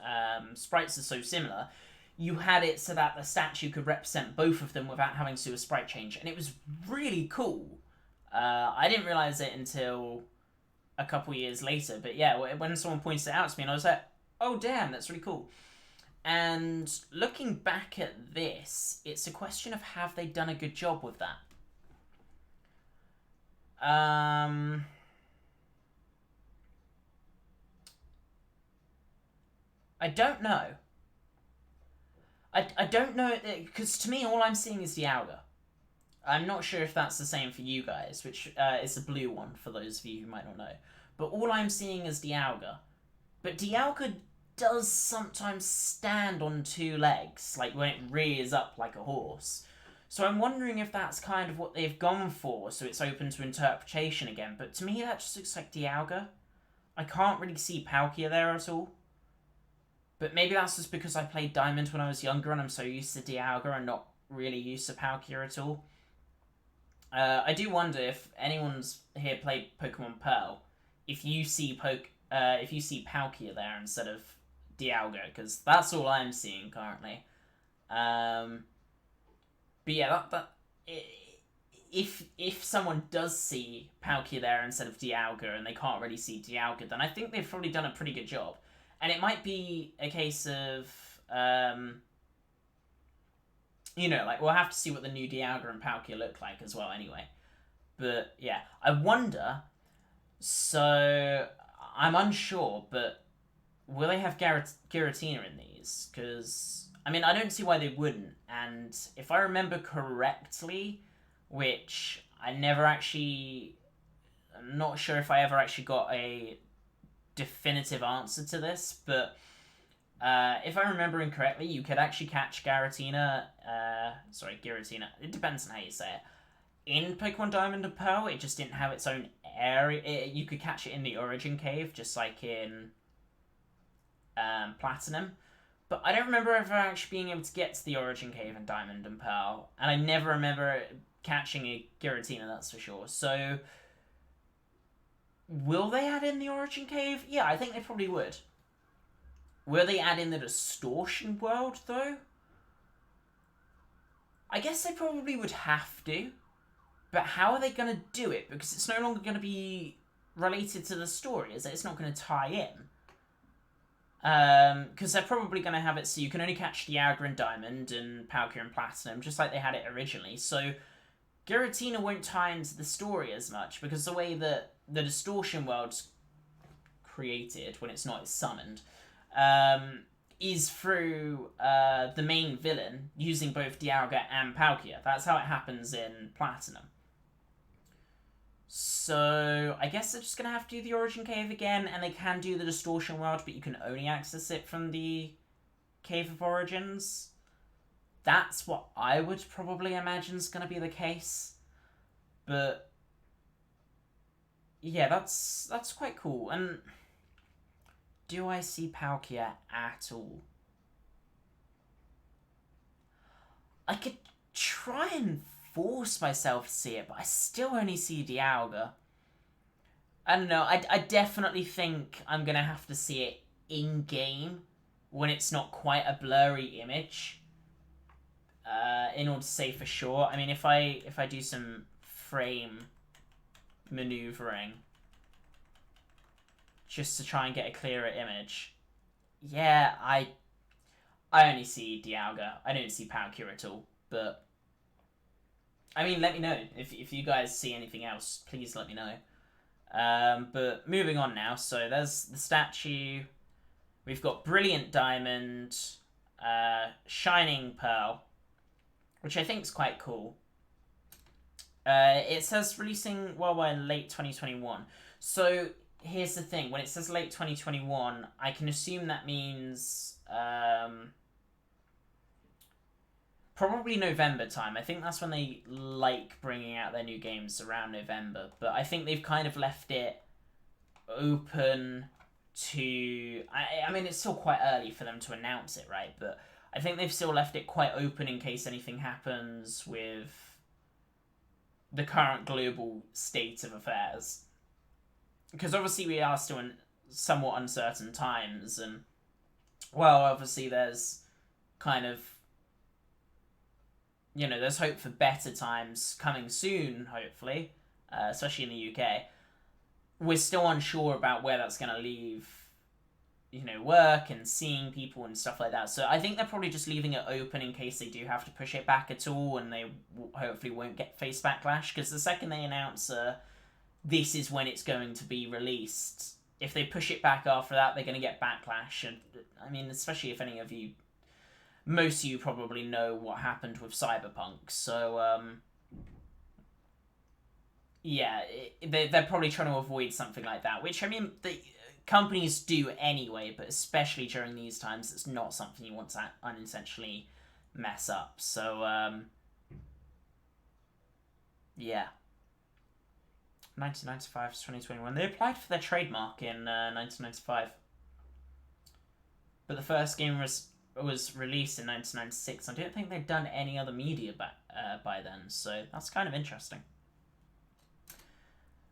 sprites are so similar, you had it so that the statue could represent both of them without having to do a sprite change. And it was really cool. I didn't realise it until a couple years later. But yeah, when someone pointed it out to me, and I was like, oh damn, that's really cool. And looking back at this, it's a question of have they done a good job with that? I don't know. I don't know, because to me all I'm seeing is Dialga. I'm not sure if that's the same for you guys, which is the blue one for those of you who might not know. But all I'm seeing is Dialga. But Dialga does sometimes stand on 2 legs, like when it rears up like a horse. So I'm wondering if that's kind of what they've gone for, so it's open to interpretation again. But to me that just looks like Dialga. I can't really see Palkia there at all. But maybe that's just because I played Diamond when I was younger and I'm so used to Dialga and not really used to Palkia at all. I do wonder if anyone's here played Pokemon Pearl, if you see Palkia there instead of Dialga, because that's all I'm seeing currently. But yeah, if someone does see Palkia there instead of Dialga and they can't really see Dialga, then I think they've probably done a pretty good job. And it might be a case of, you know, like, we'll have to see what the new Dialga and Palkia look like as well anyway. But, yeah. I wonder, so, I'm unsure, but will they have Giratina in these? Because, I mean, I don't see why they wouldn't. And if I remember correctly, which I never actually, I'm not sure if I ever actually got a definitive answer to this, but if I'm remembering correctly, you could actually catch Giratina, it depends on how you say it, in Pokemon Diamond and Pearl. It just didn't have its own area. You could catch it in the Origin Cave, just like in Platinum, but I don't remember ever actually being able to get to the Origin Cave in Diamond and Pearl, and I never remember catching a Giratina, that's for sure. So will they add in the Origin Cave? Yeah, I think they probably would. Will they add in the Distortion World, though? I guess they probably would have to. But how are they going to do it? Because it's no longer going to be related to the story, is it? It's not going to tie in. Because they're probably going to have it so you can only catch Dialga and Diamond and Palkia and Platinum, just like they had it originally. So Giratina won't tie into the story as much, because the way that the Distortion World's created, when it's not, it's summoned, is through the main villain using both Dialga and Palkia. That's how it happens in Platinum. So I guess they're just going to have to do the Origin Cave again, and they can do the Distortion World, but you can only access it from the Cave of Origins. That's what I would probably imagine is going to be the case. But yeah, that's quite cool. And do I see Palkia at all? I could try and force myself to see it, but I still only see Dialga. I don't know, I definitely think I'm going to have to see it in-game when it's not quite a blurry image, in order to say for sure. I mean, if I do some frame maneuvering just to try and get a clearer image, yeah, I only see Dialga. I don't see Palkia at all, but I mean, let me know. If you guys see anything else, please let me know. But moving on now. So there's the statue. We've got Brilliant Diamond, Shining Pearl, which I think is quite cool. It says releasing worldwide in late 2021. So here's the thing. When it says late 2021, I can assume that means probably November time. I think that's when they like bringing out their new games, around November. But I think they've kind of left it open to... I mean, it's still quite early for them to announce it, right? But I think they've still left it quite open in case anything happens with the current global state of affairs. Because obviously we are still in somewhat uncertain times. And, well, obviously there's kind of... You know, there's hope for better times coming soon, hopefully, especially in the UK. We're still unsure about where that's going to leave, you know, work and seeing people and stuff like that. So I think they're probably just leaving it open in case they do have to push it back at all, and they hopefully won't get face backlash. Because the second they announce this is when it's going to be released, if they push it back after that, they're going to get backlash. And I mean, especially if any of you... Most of you probably know what happened with Cyberpunk, so, yeah, they're probably trying to avoid something like that, which, I mean, the companies do anyway, but especially during these times, it's not something you want to unintentionally mess up, so, yeah. 1995 to 2021. They applied for their trademark in 1995, but the first game was released in 1996. I don't think they'd done any other media by then, so that's kind of interesting.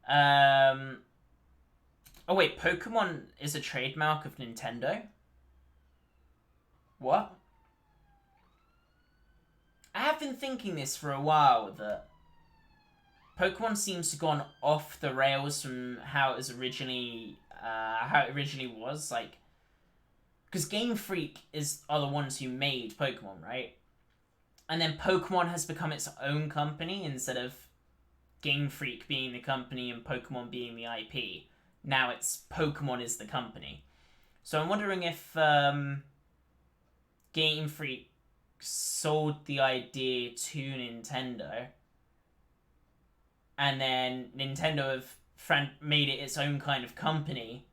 Oh wait, Pokemon is a trademark of Nintendo? What? I have been thinking this for a while, that Pokemon seems to have gone off the rails from how it originally was, like... Because Game Freak are the ones who made Pokemon, right? And then Pokemon has become its own company instead of Game Freak being the company and Pokemon being the IP. Now it's Pokemon is the company. So I'm wondering if Game Freak sold the idea to Nintendo, and then Nintendo have made it its own kind of company.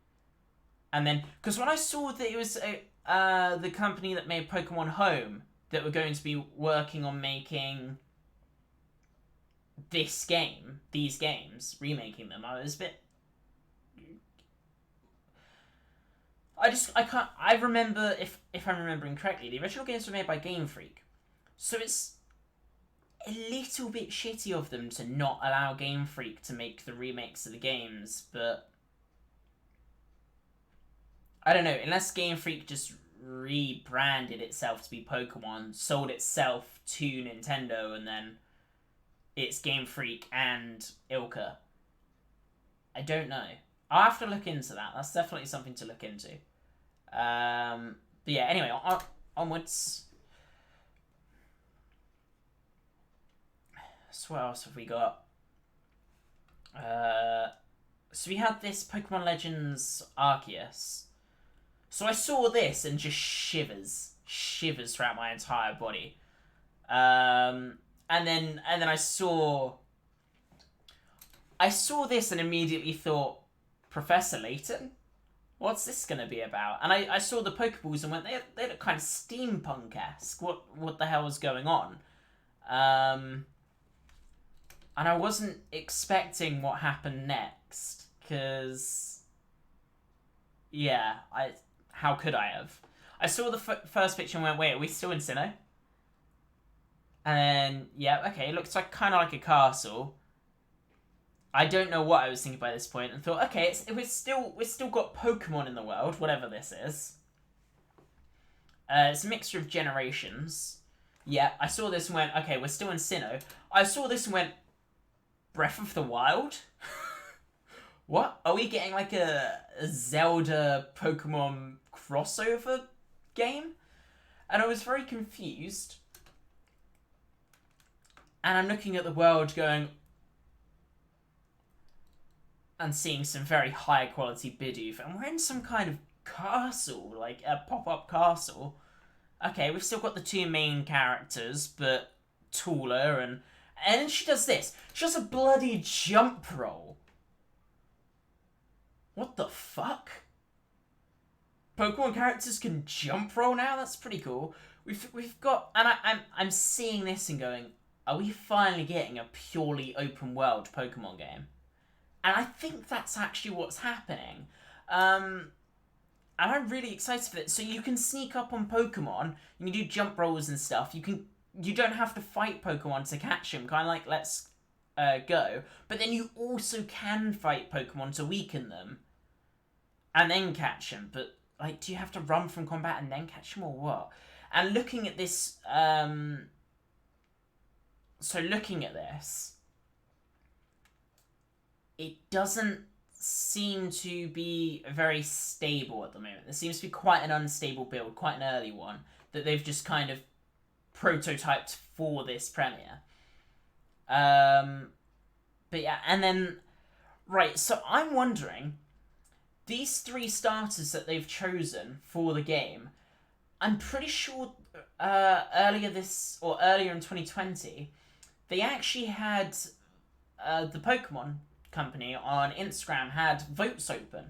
And then, because when I saw that it was the company that made Pokemon Home that were going to be working on making these games, remaking them, I was a bit... I remember, if I'm remembering correctly, the original games were made by Game Freak. So it's a little bit shitty of them to not allow Game Freak to make the remakes of the games, but... I don't know, unless Game Freak just rebranded itself to be Pokemon, sold itself to Nintendo, and then it's Game Freak and Ilka. I don't know. I'll have to look into that. That's definitely something to look into. But yeah, anyway, onwards. So what else have we got? So we had this Pokemon Legends Arceus. So I saw this and just shivers throughout my entire body. And then I saw this and immediately thought, Professor Layton? What's this going to be about? And I saw the Pokeballs and went, they look kind of steampunk-esque. What the hell was going on? And I wasn't expecting what happened next, because, yeah, how could I have? I saw the first picture and went, wait, are we still in Sinnoh? And yeah, okay, it looks like kind of like a castle. I don't know what I was thinking by this point, and thought, okay, we've still got Pokemon in the world, whatever this is. It's a mixture of generations. Yeah, I saw this and went, okay, we're still in Sinnoh. I saw this and went, Breath of the Wild? What? Are we getting like a Zelda Pokemon crossover game? And I was very confused. And I'm looking at the world going, and seeing some very high quality Bidoof, and we're in some kind of castle, like a pop-up castle. Okay, we've still got the two main characters, but taller, and then she does this. She does a bloody jump roll. What the fuck? Pokemon characters can jump roll now? That's pretty cool. We've got, and I'm seeing this and going, are we finally getting a purely open world Pokemon game? And I think that's actually what's happening. And I'm really excited for it. So you can sneak up on Pokemon, you can do jump rolls and stuff. You don't have to fight Pokemon to catch them, kind of like Let's Go. But then you also can fight Pokemon to weaken them, and then catch them. But like, do you have to run from combat and then catch them, or what? And looking at this, it doesn't seem to be very stable at the moment. There seems to be quite an unstable build, quite an early one, that they've just kind of prototyped for this premiere. But yeah, and then, right, so I'm wondering, these three starters that they've chosen for the game, I'm pretty sure earlier in 2020, they actually had the Pokemon company on Instagram had votes open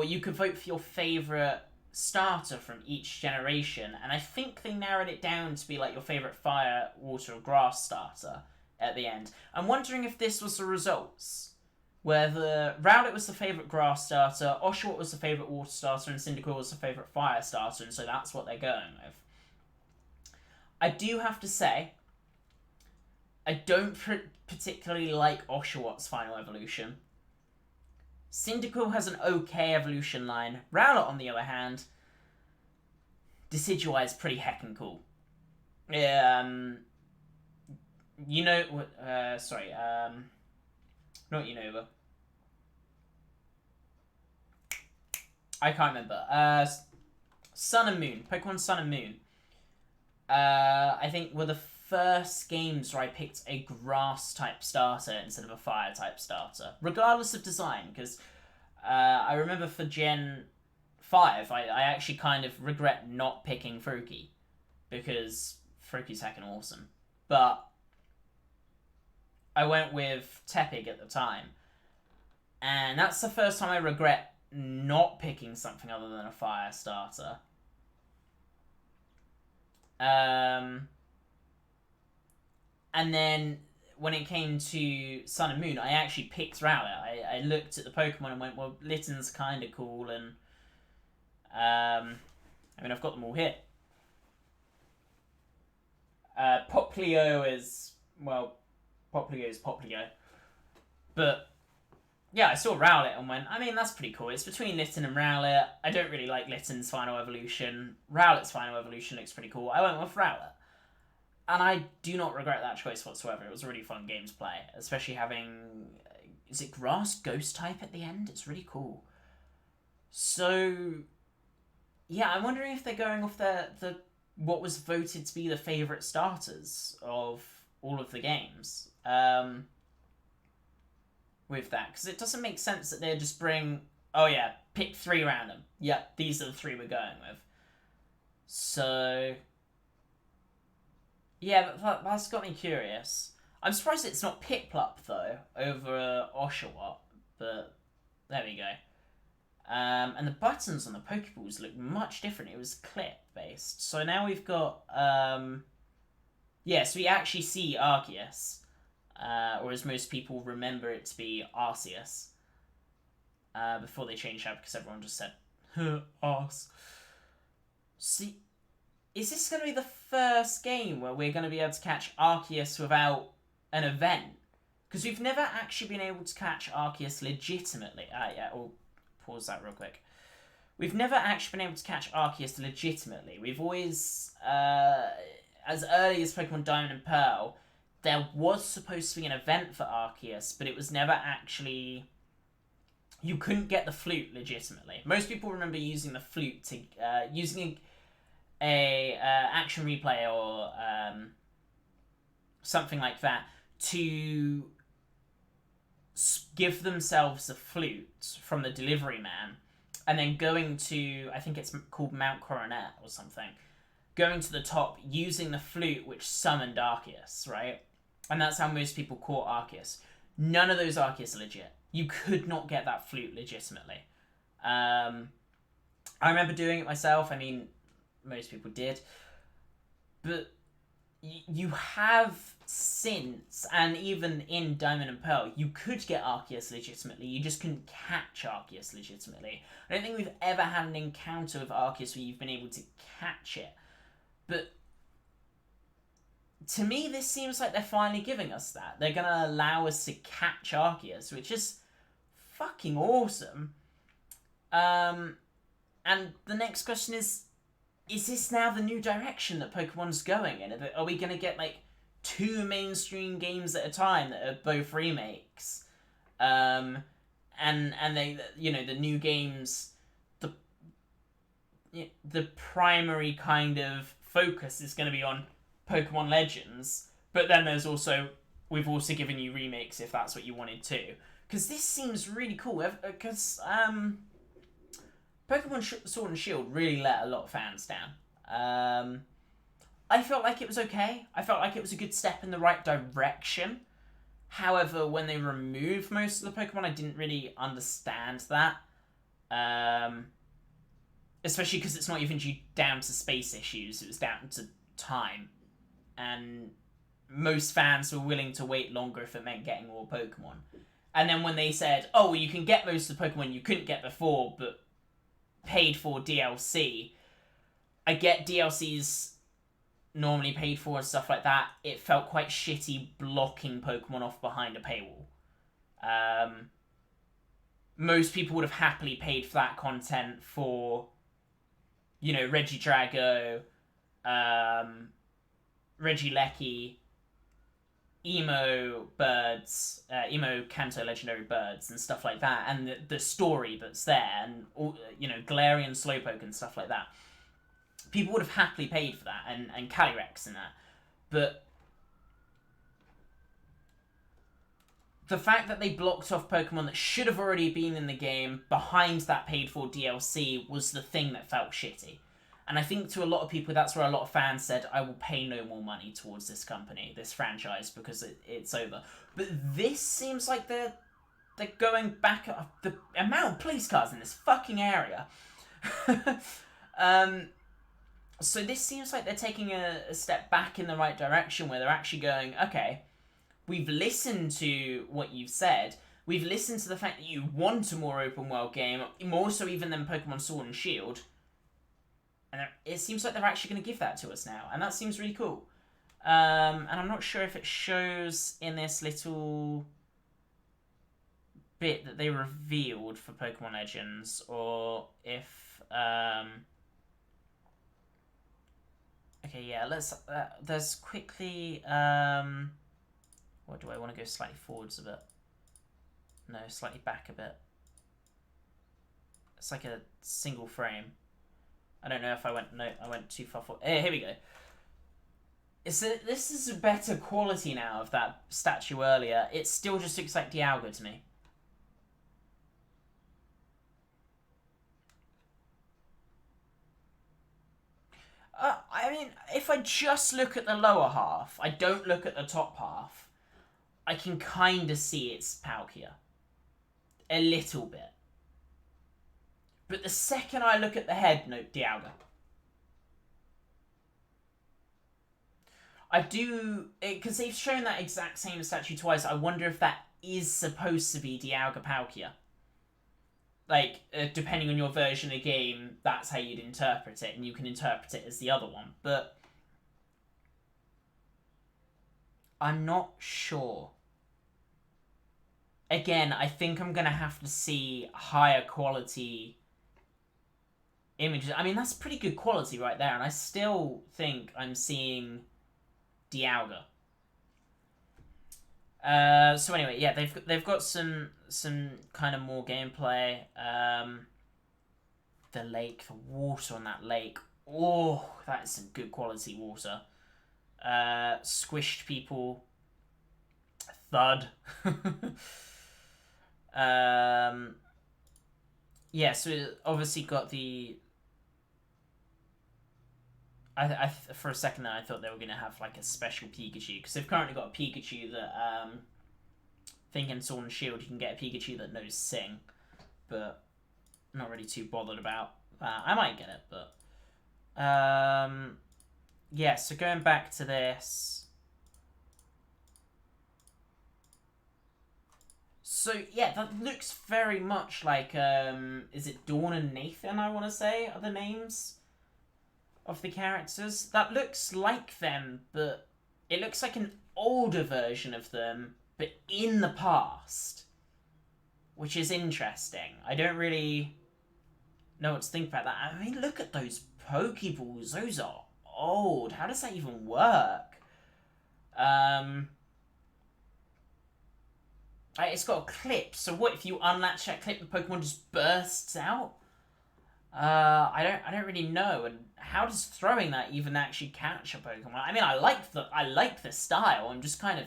you could vote for your favourite starter from each generation, and I think they narrowed it down to be like your favourite fire, water or grass starter at the end. I'm wondering if this was the results, where the Rowlet was the favourite grass starter, Oshawott was the favourite water starter, and Cyndaquil was the favourite fire starter, and so that's what they're going with. I do have to say, I don't particularly like Oshawott's final evolution. Cyndaquil has an okay evolution line. Rowlet, on the other hand, Decidueye is pretty heckin' cool. Not Unova. I can't remember. Sun and Moon. Pokemon Sun and Moon. I think were the first games where I picked a grass-type starter instead of a fire-type starter. Regardless of design, because I remember for Gen 5, I actually kind of regret not picking Froakie, because Froakie's heckin' awesome. But I went with Tepig at the time, and that's the first time I regret not picking something other than a fire starter. And then when it came to Sun and Moon, I actually picked Rowlet. I looked at the Pokemon and went, well, Litten's kind of cool, and I mean, I've got them all here. Poplio is Poplio. But yeah, I saw Rowlet and went, I mean, that's pretty cool. It's between Litten and Rowlet. I don't really like Litten's final evolution. Rowlet's final evolution looks pretty cool. I went with Rowlet. And I do not regret that choice whatsoever. It was a really fun game to play, especially having is it grass ghost type at the end? It's really cool. So, yeah, I'm wondering if they're going off the what was voted to be the favourite starters of all of the games. With that, because it doesn't make sense that they'd just bring, oh yeah, pick 3 random. Yep, these are the 3 we're going with. So, yeah, that's got me curious. I'm surprised it's not Piplup, though, over Oshawott, but there we go. And the buttons on the Pokeballs look much different. It was clip-based. So now we've got, yeah, so we actually see Arceus, or as most people remember it to be Arceus, before they changed that because everyone just said, Arse. See, is this going to be the first game where we're going to be able to catch Arceus without an event? Because we've never actually been able to catch Arceus legitimately. Yeah, we'll pause that real quick. We've never actually been able to catch Arceus legitimately. We've always, as early as Pokemon Diamond and Pearl, there was supposed to be an event for Arceus, but it was never actually... You couldn't get the flute legitimately. Most people remember using the flute to... using a action replay or something like that to give themselves a flute from the delivery man, and then going to, I think it's called Mount Coronet or something, going to the top using the flute which summoned Arceus, right? And that's how most people caught Arceus. None of those Arceus are legit. You could not get that flute legitimately. I remember doing it myself. I mean, most people did. But you have since, and even in Diamond and Pearl, you could get Arceus legitimately. You just couldn't catch Arceus legitimately. I don't think we've ever had an encounter with Arceus where you've been able to catch it. But to me, this seems like they're finally giving us that. They're going to allow us to catch Arceus, which is fucking awesome. And the next question is this now the new direction that Pokemon's going in? Are we going to get, like, 2 mainstream games at a time that are both remakes? And they, you know, the new games, the primary kind of focus is going to be on Pokemon Legends, but then there's also, we've also given you remakes if that's what you wanted to. Because this seems really cool, because Pokemon Sword and Shield really let a lot of fans down. I felt like it was okay. I felt like it was a good step in the right direction. However, when they removed most of the Pokemon, I didn't really understand that. Especially because it's not even down to space issues, it was down to time. And most fans were willing to wait longer if it meant getting more Pokemon. And then when they said, oh, well, you can get most of the Pokemon you couldn't get before, but paid for DLC. I get DLCs normally paid for and stuff like that. It felt quite shitty blocking Pokemon off behind a paywall. Most people would have happily paid for that content for, you know, Regidrago, Regieleki, Emo birds, Emo Kanto legendary birds and stuff like that, and the story that's there, and all, you know, Galarian Slowpoke and stuff like that. People would have happily paid for that, and Calyrex and that. But the fact that they blocked off Pokemon that should have already been in the game behind that paid for DLC was the thing that felt shitty. And I think to a lot of people, that's where a lot of fans said, I will pay no more money towards this company, this franchise, because it's over. But this seems like they're going back up. The amount of police cars in this fucking area. So this seems like they're taking a step back in the right direction, where they're actually going, okay, we've listened to what you've said. We've listened to the fact that you want a more open world game, more so even than Pokemon Sword and Shield. And it seems like they're actually going to give that to us now. And that seems really cool. And I'm not sure if it shows in this little bit that they revealed for Pokemon Legends, or if... Okay, yeah, there's quickly... What do I want to go slightly forwards a bit? No, slightly back a bit. It's like a single frame. I don't know if I went... No, I went too far forward. Here we go. This is a better quality now of that statue earlier. It still just looks like Dialga to me. I mean, if I just look at the lower half, I don't look at the top half, I can kind of see it's Palkia. A little bit. But the second I look at the head, no, Dialga. I do... Because they've shown that exact same statue twice, I wonder if that is supposed to be Dialga Palkia. Like, depending on your version of the game, that's how you'd interpret it, and you can interpret it as the other one. But I'm not sure. Again, I think I'm going to have to see higher quality images. I mean, that's pretty good quality right there, and I still think I'm seeing Dialga. So anyway, yeah, they've got some kind of more gameplay. The lake, the water on that lake. Oh, that is some good quality water. Squished people. Thud. Yeah, so it obviously got the... I for a second there, I thought they were going to have, like, a special Pikachu. Because they've currently got a Pikachu that, I think in Sword and Shield you can get a Pikachu that knows Sing. But I'm not really too bothered about that. I might get it, but... yeah, so going back to this... So, yeah, that looks very much like, is it Dawn and Nathan, I want to say, are the names of the characters? That looks like them, but it looks like an older version of them, but in the past. Which is interesting. I don't really know what to think about that. I mean, look at those Pokeballs. Those are old. How does that even work? It's got a clip, so what if you unlatch that clip, the Pokemon just bursts out? I don't really know. And how does throwing that even actually catch a Pokemon? I mean, I like the style. I'm just kind of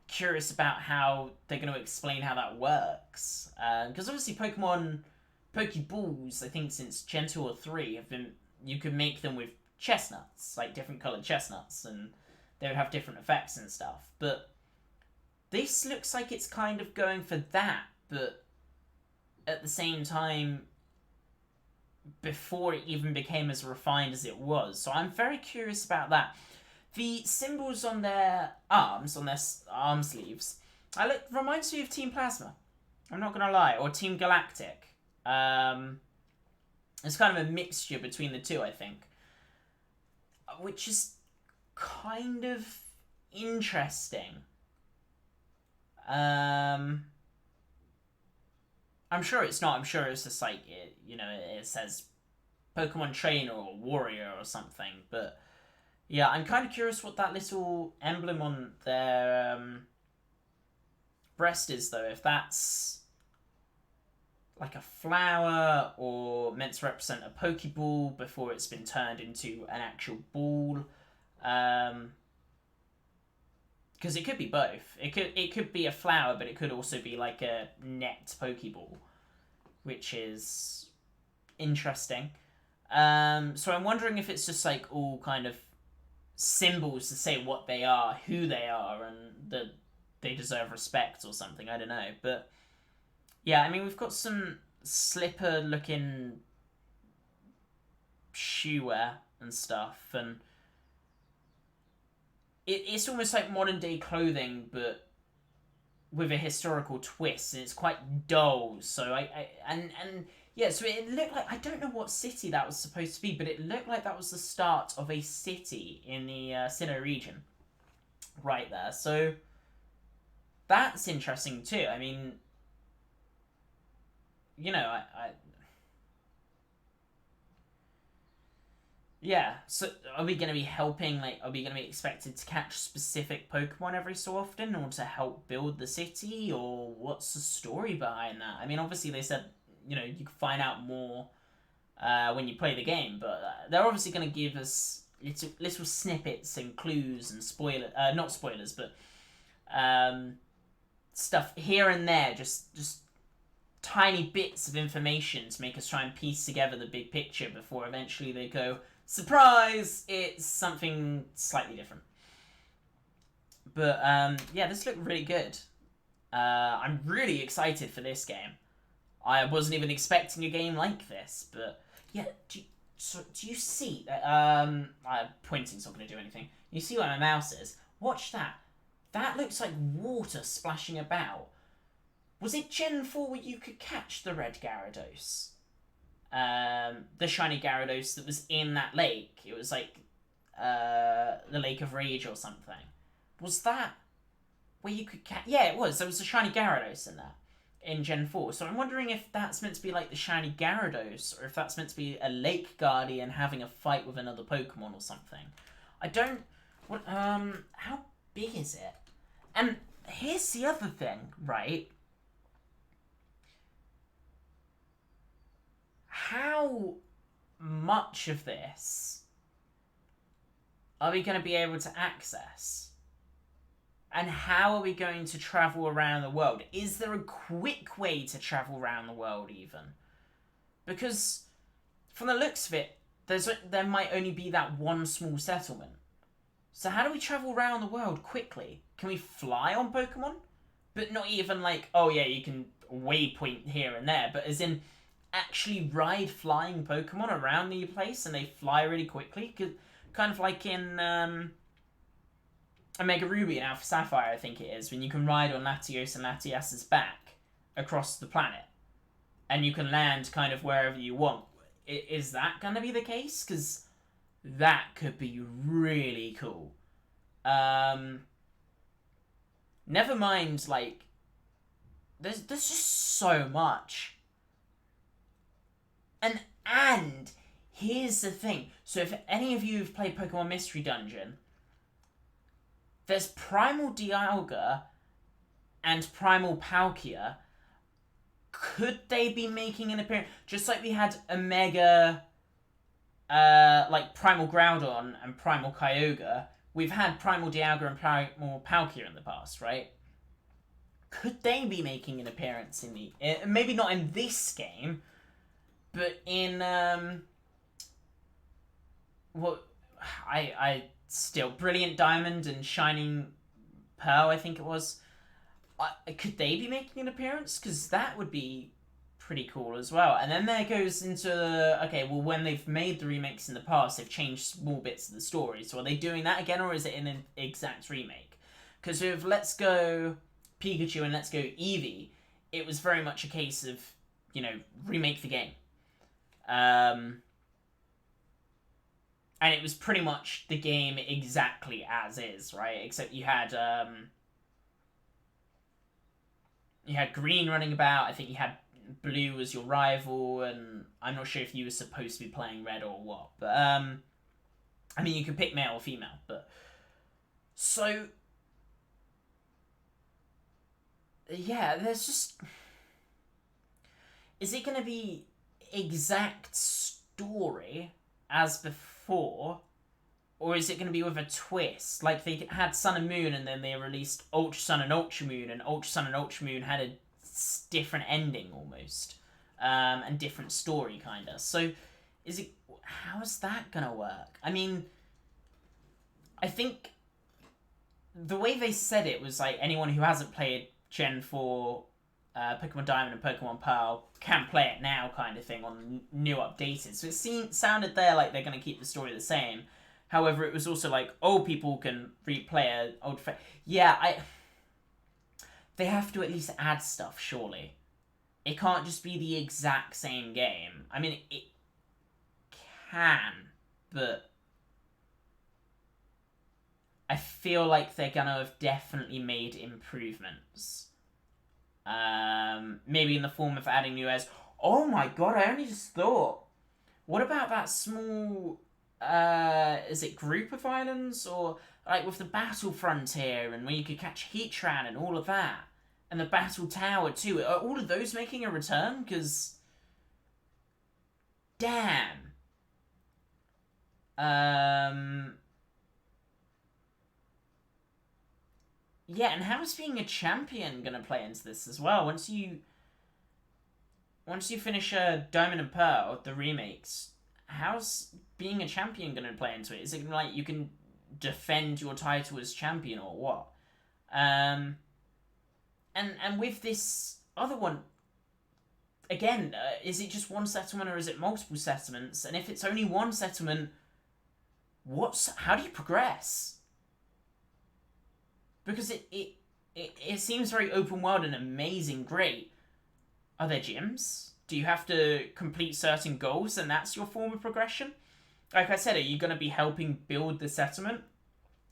curious about how they're going to explain how that works. Because obviously Pokeballs, I think since Gen 2 or 3, have been, you could make them with chestnuts, like different coloured chestnuts, and they would have different effects and stuff. But this looks like it's kind of going for that, but at the same time, before it even became as refined as it was. So I'm very curious about that. The symbols on their arms, on their arm sleeves, reminds me of Team Plasma. I'm not going to lie. Or Team Galactic. It's kind of a mixture between the two, I think. Which is kind of interesting. I'm sure it's not. I'm sure it's just like, it says Pokemon Trainer or Warrior or something. But yeah, I'm kind of curious what that little emblem on their breast is, though. If that's like a flower or meant to represent a Pokeball before it's been turned into an actual ball. Because it could be both. It could be a flower, but it could also be like a net Pokeball, which is interesting. So I'm wondering if it's just like all kind of symbols to say what they are, who they are, and that they deserve respect or something. I don't know. But yeah, I mean, we've got some slipper-looking shoe wear and stuff, and it's almost like modern-day clothing, but with a historical twist, and it's quite dull. So yeah, so it looked like, I don't know what city that was supposed to be, but it looked like that was the start of a city in the Sinnoh region, right there. So that's interesting too. I mean, Yeah, so are we going to be helping, like, are we going to be expected to catch specific Pokemon every so often or to help build the city, or what's the story behind that? I mean, obviously they said, you know, you can find out more when you play the game, but they're obviously going to give us little snippets and clues and not spoilers, but stuff here and there, just tiny bits of information to make us try and piece together the big picture before eventually they go, surprise, it's something slightly different. But yeah, this looked really good. I'm really excited for this game. I wasn't even expecting a game like this, but yeah, do you see that? Pointing's not going to do anything. You see where my mouse is? Watch that. That looks like water splashing about. Was it Gen 4 where you could catch the red Gyarados? The shiny Gyarados that was in that lake. It was like the Lake of Rage or something. Was that where you could catch... Yeah, it was. There was a shiny Gyarados in there in Gen 4. So I'm wondering if that's meant to be like the shiny Gyarados, or if that's meant to be a Lake Guardian having a fight with another Pokemon or something. I don't... What? How big is it? And here's the other thing, right? How much of this are we going to be able to access? And how are we going to travel around the world? Is there a quick way to travel around the world even? Because from the looks of it, there might only be that one small settlement. So how do we travel around the world quickly? Can we fly on Pokemon? But not even like, oh yeah, you can waypoint here and there, but as in actually ride flying Pokemon around the place and they fly really quickly? Kind of like in Omega Ruby and Alpha Sapphire, I think it is, when you can ride on Latios and Latias's back across the planet. And you can land kind of wherever you want. Is that going to be the case? Because that could be really cool. Never mind, like, there's just so much. And here's the thing. So if any of you have played Pokemon Mystery Dungeon, there's Primal Dialga and Primal Palkia. Could they be making an appearance? Just like we had Omega, like Primal Groudon and Primal Kyogre, we've had Primal Dialga and Primal Palkia in the past, right? Could they be making an appearance in the... maybe not in this game, but in... what... I still... Brilliant Diamond and Shining Pearl, I think it was. Could they be making an appearance? Because that would be pretty cool as well. And then there goes into... okay, well, when they've made the remakes in the past, they've changed small bits of the story. So are they doing that again, or is it in an exact remake? Because with Let's Go Pikachu and Let's Go Eevee, it was very much a case of, you know, remake the game. And it was pretty much the game exactly as is, right? Except you had Green running about. I think you had Blue as your rival, and I'm not sure if you were supposed to be playing Red or what. But I mean, you could pick male or female. But so yeah, there's just... Is it going to be exact story as before, or is it going to be with a twist? Like they had Sun and Moon, and then they released Ultra Sun and Ultra Moon, and Ultra Sun and Ultra Moon had a different ending almost, and different story kind of. So how is that going to work? I mean, I think the way they said it was like anyone who hasn't played Gen 4 Pokemon Diamond and Pokemon Pearl can play it now kind of thing on new updated. So it sounded there like they're going to keep the story the same. However, it was also like, old people can replay an old... Yeah, they have to at least add stuff, surely. It can't just be the exact same game. I mean, it can, but I feel like they're going to have definitely made improvements. Maybe in the form of adding new airs. Oh my god, I only just thought. What about that small is it Group of Islands, or like with the Battle Frontier and where you could catch Heatran and all of that, and the Battle Tower too. Are all of those making a return? Because damn. Yeah, and how is being a champion gonna play into this as well? Once you finish Diamond and Pearl, the remakes, how's being a champion gonna play into it? Is it like you can defend your title as champion or what? And with this other one, again, is it just one settlement or is it multiple settlements? And if it's only one settlement, how do you progress? Because it seems very open world and amazing, great. Are there gyms? Do you have to complete certain goals and that's your form of progression? Like I said, are you going to be helping build the settlement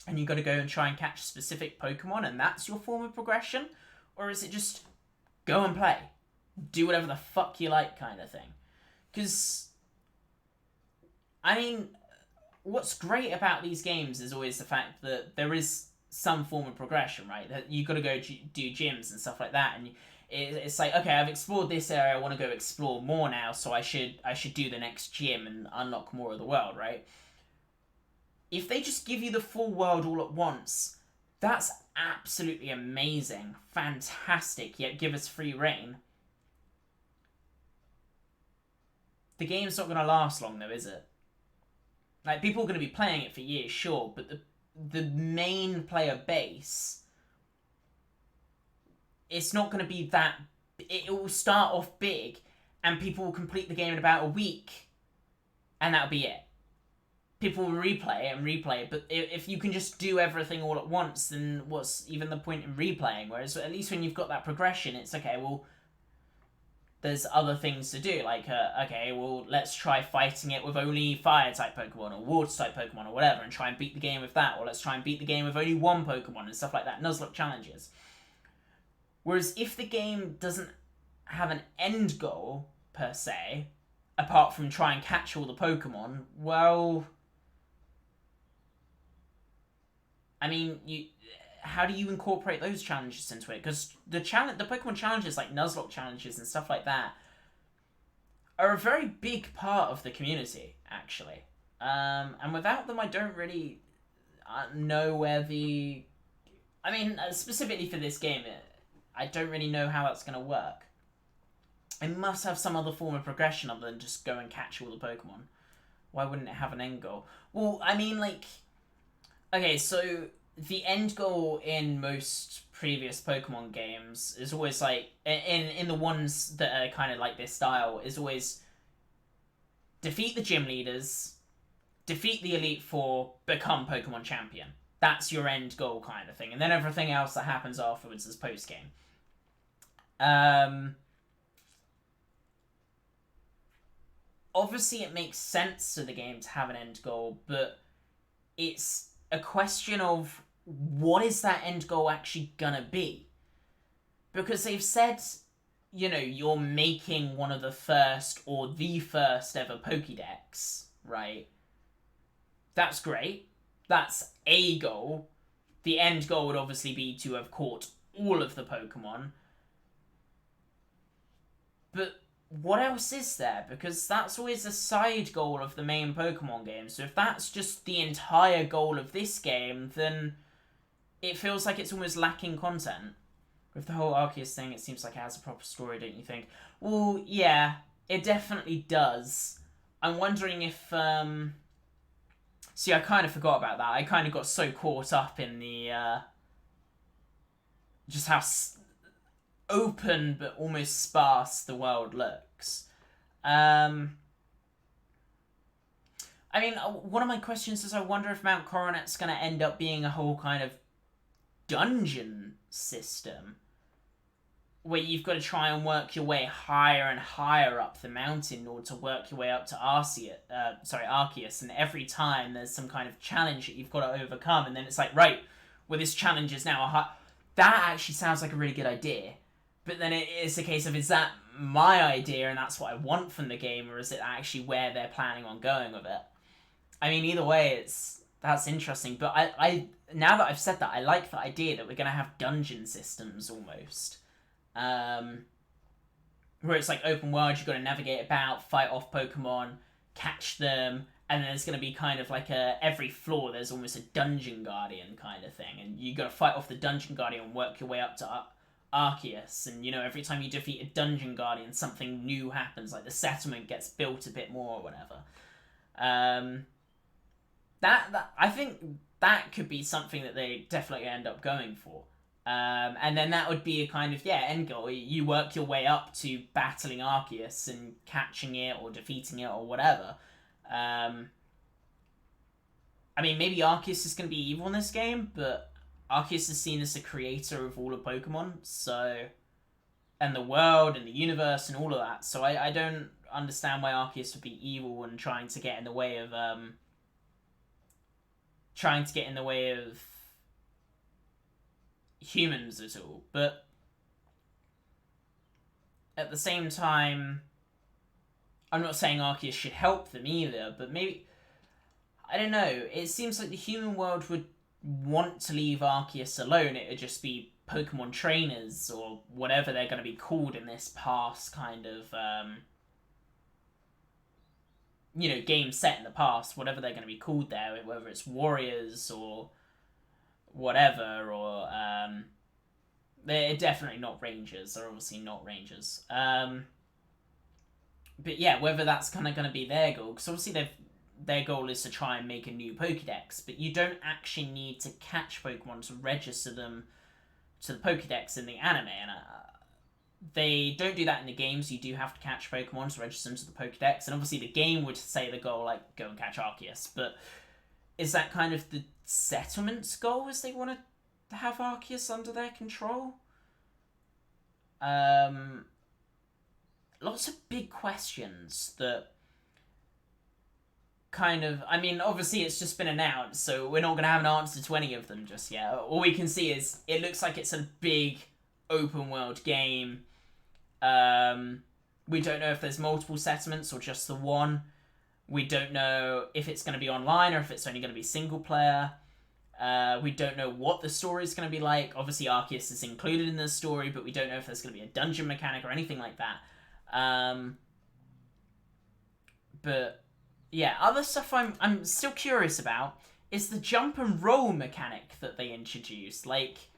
and you got to go and try and catch specific Pokemon and that's your form of progression? Or is it just go and play? Do whatever the fuck you like kind of thing? Because, I mean, what's great about these games is always the fact that there is some form of progression, right? That you got to go do gyms and stuff like that, and it's like, okay, I've explored this area, I want to go explore more now, so I should do the next gym and unlock more of the world, right? If they just give you the full world all at once, that's absolutely amazing, fantastic, yet give us free reign. The game's not going to last long though, is it? Like, people are going to be playing it for years, sure, but the main player base, it's not going to be that. It will start off big, and people will complete the game in about a week, and that'll be it. People will replay it, but if you can just do everything all at once, then what's even the point in replaying? Whereas at least when you've got that progression, it's okay, well, there's other things to do, like, okay, well, let's try fighting it with only Fire-type Pokemon, or Water-type Pokemon, or whatever, and try and beat the game with that, or let's try and beat the game with only one Pokemon, and stuff like that, Nuzlocke challenges. Whereas if the game doesn't have an end goal, per se, apart from try and catch all the Pokemon, well, I mean, how do you incorporate those challenges into it? Because the Pokemon challenges, like Nuzlocke challenges and stuff like that, are a very big part of the community, actually. And without them, I don't really know where the... I mean, specifically for this game, I don't really know how that's going to work. It must have some other form of progression other than just go and catch all the Pokemon. Why wouldn't it have an end goal? Well, I mean, like... Okay, so the end goal in most previous Pokemon games is always like, in the ones that are kind of like this style, is always defeat the gym leaders, defeat the Elite Four, become Pokemon champion. That's your end goal kind of thing. And then everything else that happens afterwards is post-game. Obviously it makes sense to the game to have an end goal, but it's a question of what is that end goal actually gonna be? Because they've said, you know, you're making one of the first or the first ever Pokédex, right? That's great. That's a goal. The end goal would obviously be to have caught all of the Pokemon. But what else is there? Because that's always a side goal of the main Pokemon game. So if that's just the entire goal of this game, then it feels like it's almost lacking content. With the whole Arceus thing, it seems like it has a proper story, don't you think? Well, yeah, it definitely does. I'm wondering if... See, I kind of forgot about that. I kind of got so caught up in the... just how open but almost sparse the world looks. I mean, one of my questions is I wonder if Mount Coronet's going to end up being a whole kind of dungeon system where you've got to try and work your way higher and higher up the mountain in order to work your way up to Arceus, and every time there's some kind of challenge that you've got to overcome, and then it's like, right, well, this challenge is now that actually sounds like a really good idea. But then it's a case of, is that my idea and that's what I want from the game, or is it actually where they're planning on going with it? I mean, either way, that's interesting. But I now that I've said that, I like the idea that we're gonna have dungeon systems almost, where it's like open world. You've got to navigate about, fight off Pokemon, catch them, and then there's gonna be kind of like every floor there's almost a dungeon guardian kind of thing, and you got to fight off the dungeon guardian and work your way up to Arceus, and every time you defeat a dungeon guardian, something new happens, like the settlement gets built a bit more or whatever. That I think that could be something that they definitely end up going for. And then that would be a kind of, end goal. You work your way up to battling Arceus and catching it or defeating it or whatever. I mean, maybe Arceus is going to be evil in this game, but Arceus is seen as the creator of all of Pokemon, so... and the world and the universe and all of that, so I don't understand why Arceus would be evil and trying to get in the way of, humans at all. But at the same time, I'm not saying Arceus should help them either, but maybe, I don't know, it seems like the human world would want to leave Arceus alone. It would just be Pokemon trainers or whatever they're going to be called in this past kind of game set in the past, whatever they're going to be called there, whether it's warriors or whatever, or they're definitely not rangers. They're obviously not rangers. But yeah, whether that's kind of going to be their goal, because obviously their goal is to try and make a new Pokédex, but you don't actually need to catch Pokemon to register them to the Pokédex in the anime, and they don't do that in the games. You do have to catch Pokemon to register them to the Pokédex, and obviously the game would say the goal, like, go and catch Arceus, but is that kind of the settlement's goal, is they want to have Arceus under their control? Lots of big questions that kind of... I mean, obviously it's just been announced, so we're not going to have an answer to any of them just yet. All we can see is it looks like it's a big open world game. We don't know if there's multiple settlements or just the one. We don't know if it's going to be online or if it's only going to be single player. We don't know what the story is going to be like. Obviously Arceus is included in the story, but we don't know if there's going to be a dungeon mechanic or anything like that. But yeah, other stuff I'm still curious about is the jump and roll mechanic that they introduced. Like,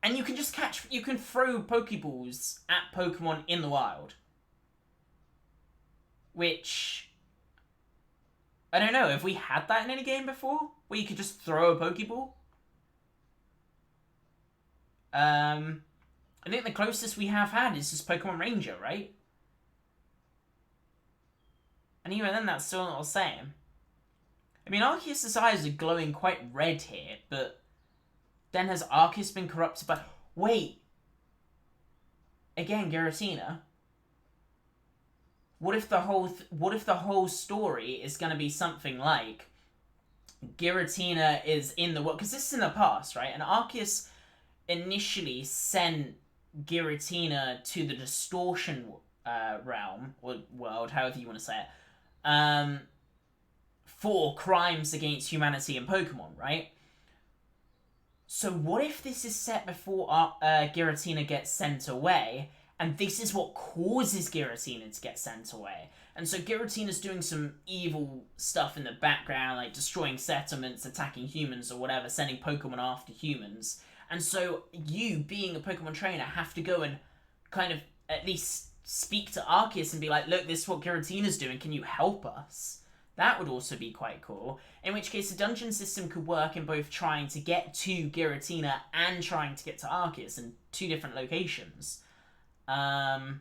and you can just you can throw Pokeballs at Pokemon in the wild. Which, I don't know, have we had that in any game before? Where you could just throw a Pokeball? I think the closest we have had is just Pokemon Ranger, right? And even then, that's still not the same. I mean, Arceus' eyes are glowing quite red here, but then has Arceus been corrupted by... Wait! Again, Giratina. What if the whole story is going to be something like Giratina is in the world? Because this is in the past, right? And Arceus initially sent Giratina to the distortion realm, or world, however you want to say it, for crimes against humanity and Pokemon, right? So what if this is set before Giratina gets sent away, and this is what causes Giratina to get sent away? And so Giratina's doing some evil stuff in the background, like destroying settlements, attacking humans or whatever, sending Pokemon after humans. And so you, being a Pokemon trainer, have to go and kind of at least speak to Arceus and be like, look, this is what Giratina's doing, can you help us? That would also be quite cool. In which case, the dungeon system could work in both trying to get to Giratina and trying to get to Arceus in two different locations. And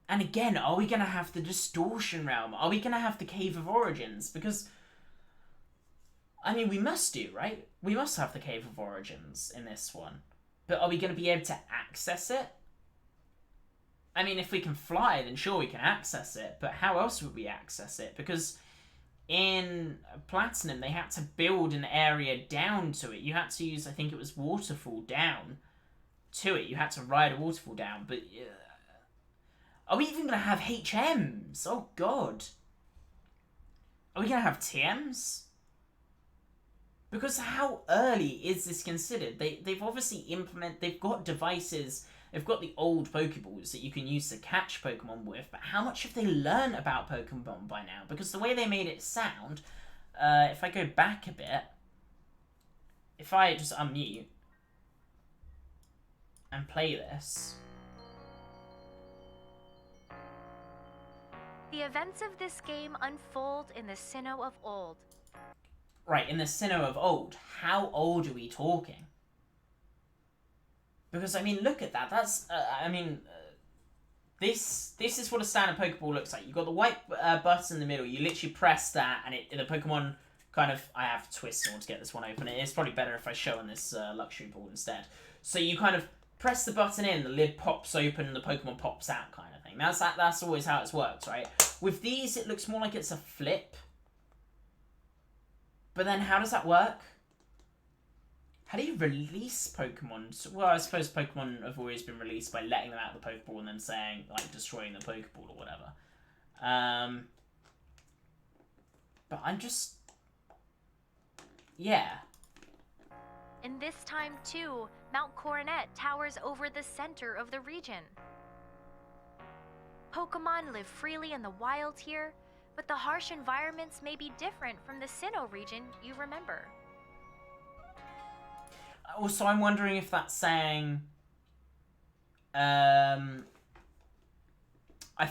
again, are we going to have the Distortion Realm? Are we going to have the Cave of Origins? Because, I mean, we must do, right? We must have the Cave of Origins in this one. But are we going to be able to access it? I mean, if we can fly, then sure we can access it, but how else would we access it? Because in Platinum, they had to build an area down to it. You had to use, I think it was waterfall down to it. You had to ride a waterfall down, but Are we even going to have HMs? Oh, God. Are we going to have TMs? Because how early is this considered? They've obviously they've got devices, they've got the old Pokeballs that you can use to catch Pokemon with, but how much have they learned about Pokemon by now? Because the way they made it sound, if I go back a bit, if I just unmute and play this... The events of this game unfold in the Sinnoh of old. Right, in the Sinnoh of old. How old are we talking? Because, I mean, look at that. That's, this is what a standard Pokeball looks like. You've got the white button in the middle. You literally press that, and the Pokemon kind of... I have to twist in order to get this one open. It's probably better if I show on this luxury ball instead. So you kind of press the button in, the lid pops open, and the Pokemon pops out kind of thing. That's always how it's worked, right? With these, it looks more like it's a flip. But then how does that work? How do you release Pokemon? Well, I suppose Pokemon have always been released by letting them out of the Pokeball and then saying, like, destroying the Pokeball or whatever. But I'm just... Yeah. In this time, too, Mount Coronet towers over the center of the region. Pokemon live freely in the wild here, but the harsh environments may be different from the Sinnoh region you remember. Also, I'm wondering if that's saying... I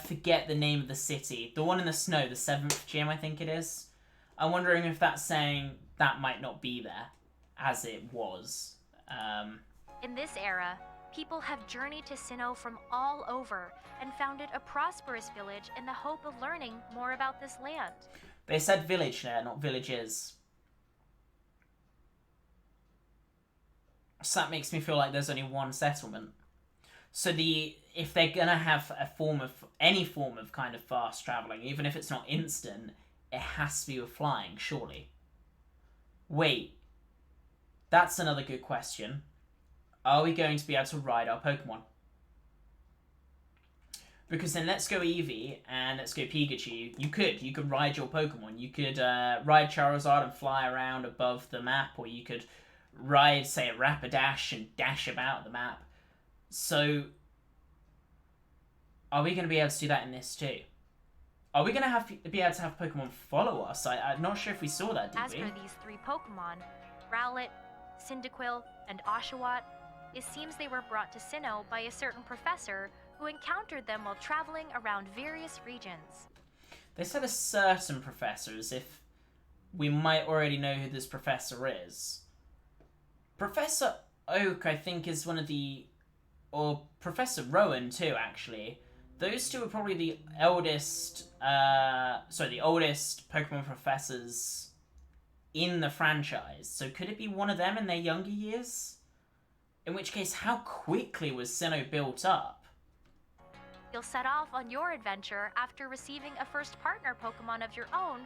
forget the name of the city. The one in the snow, the 7th gym, I think it is. I'm wondering if that's saying that might not be there, as it was. In this era, people have journeyed to Sinnoh from all over and founded a prosperous village in the hope of learning more about this land. They said village there, not villages. So that makes me feel like there's only one settlement. So if they're gonna have any form of kind of fast traveling, even if it's not instant, it has to be with flying, surely. Wait, that's another good question. Are we going to be able to ride our Pokemon? Because then Let's Go Eevee and Let's Go Pikachu, you could ride your Pokemon. You could ride Charizard and fly around above the map, or you could ride, say, a Rapidash and dash about the map. So, are we going to be able to do that in this too? Are we going to be able to have Pokemon follow us? I'm not sure if we saw that, did As we? for these three Pokemon, Rowlet, Cyndaquil, and Oshawott, it seems they were brought to Sinnoh by a certain professor who encountered them while traveling around various regions. They said a certain professor, as if we might already know who this professor is. Professor Oak, I think, is one of the... Or Professor Rowan, too, actually. Those two are probably the oldest... the oldest Pokemon professors in the franchise. So could it be one of them in their younger years? In which case, how quickly was Sinnoh built up? You'll set off on your adventure after receiving a first partner Pokemon of your own.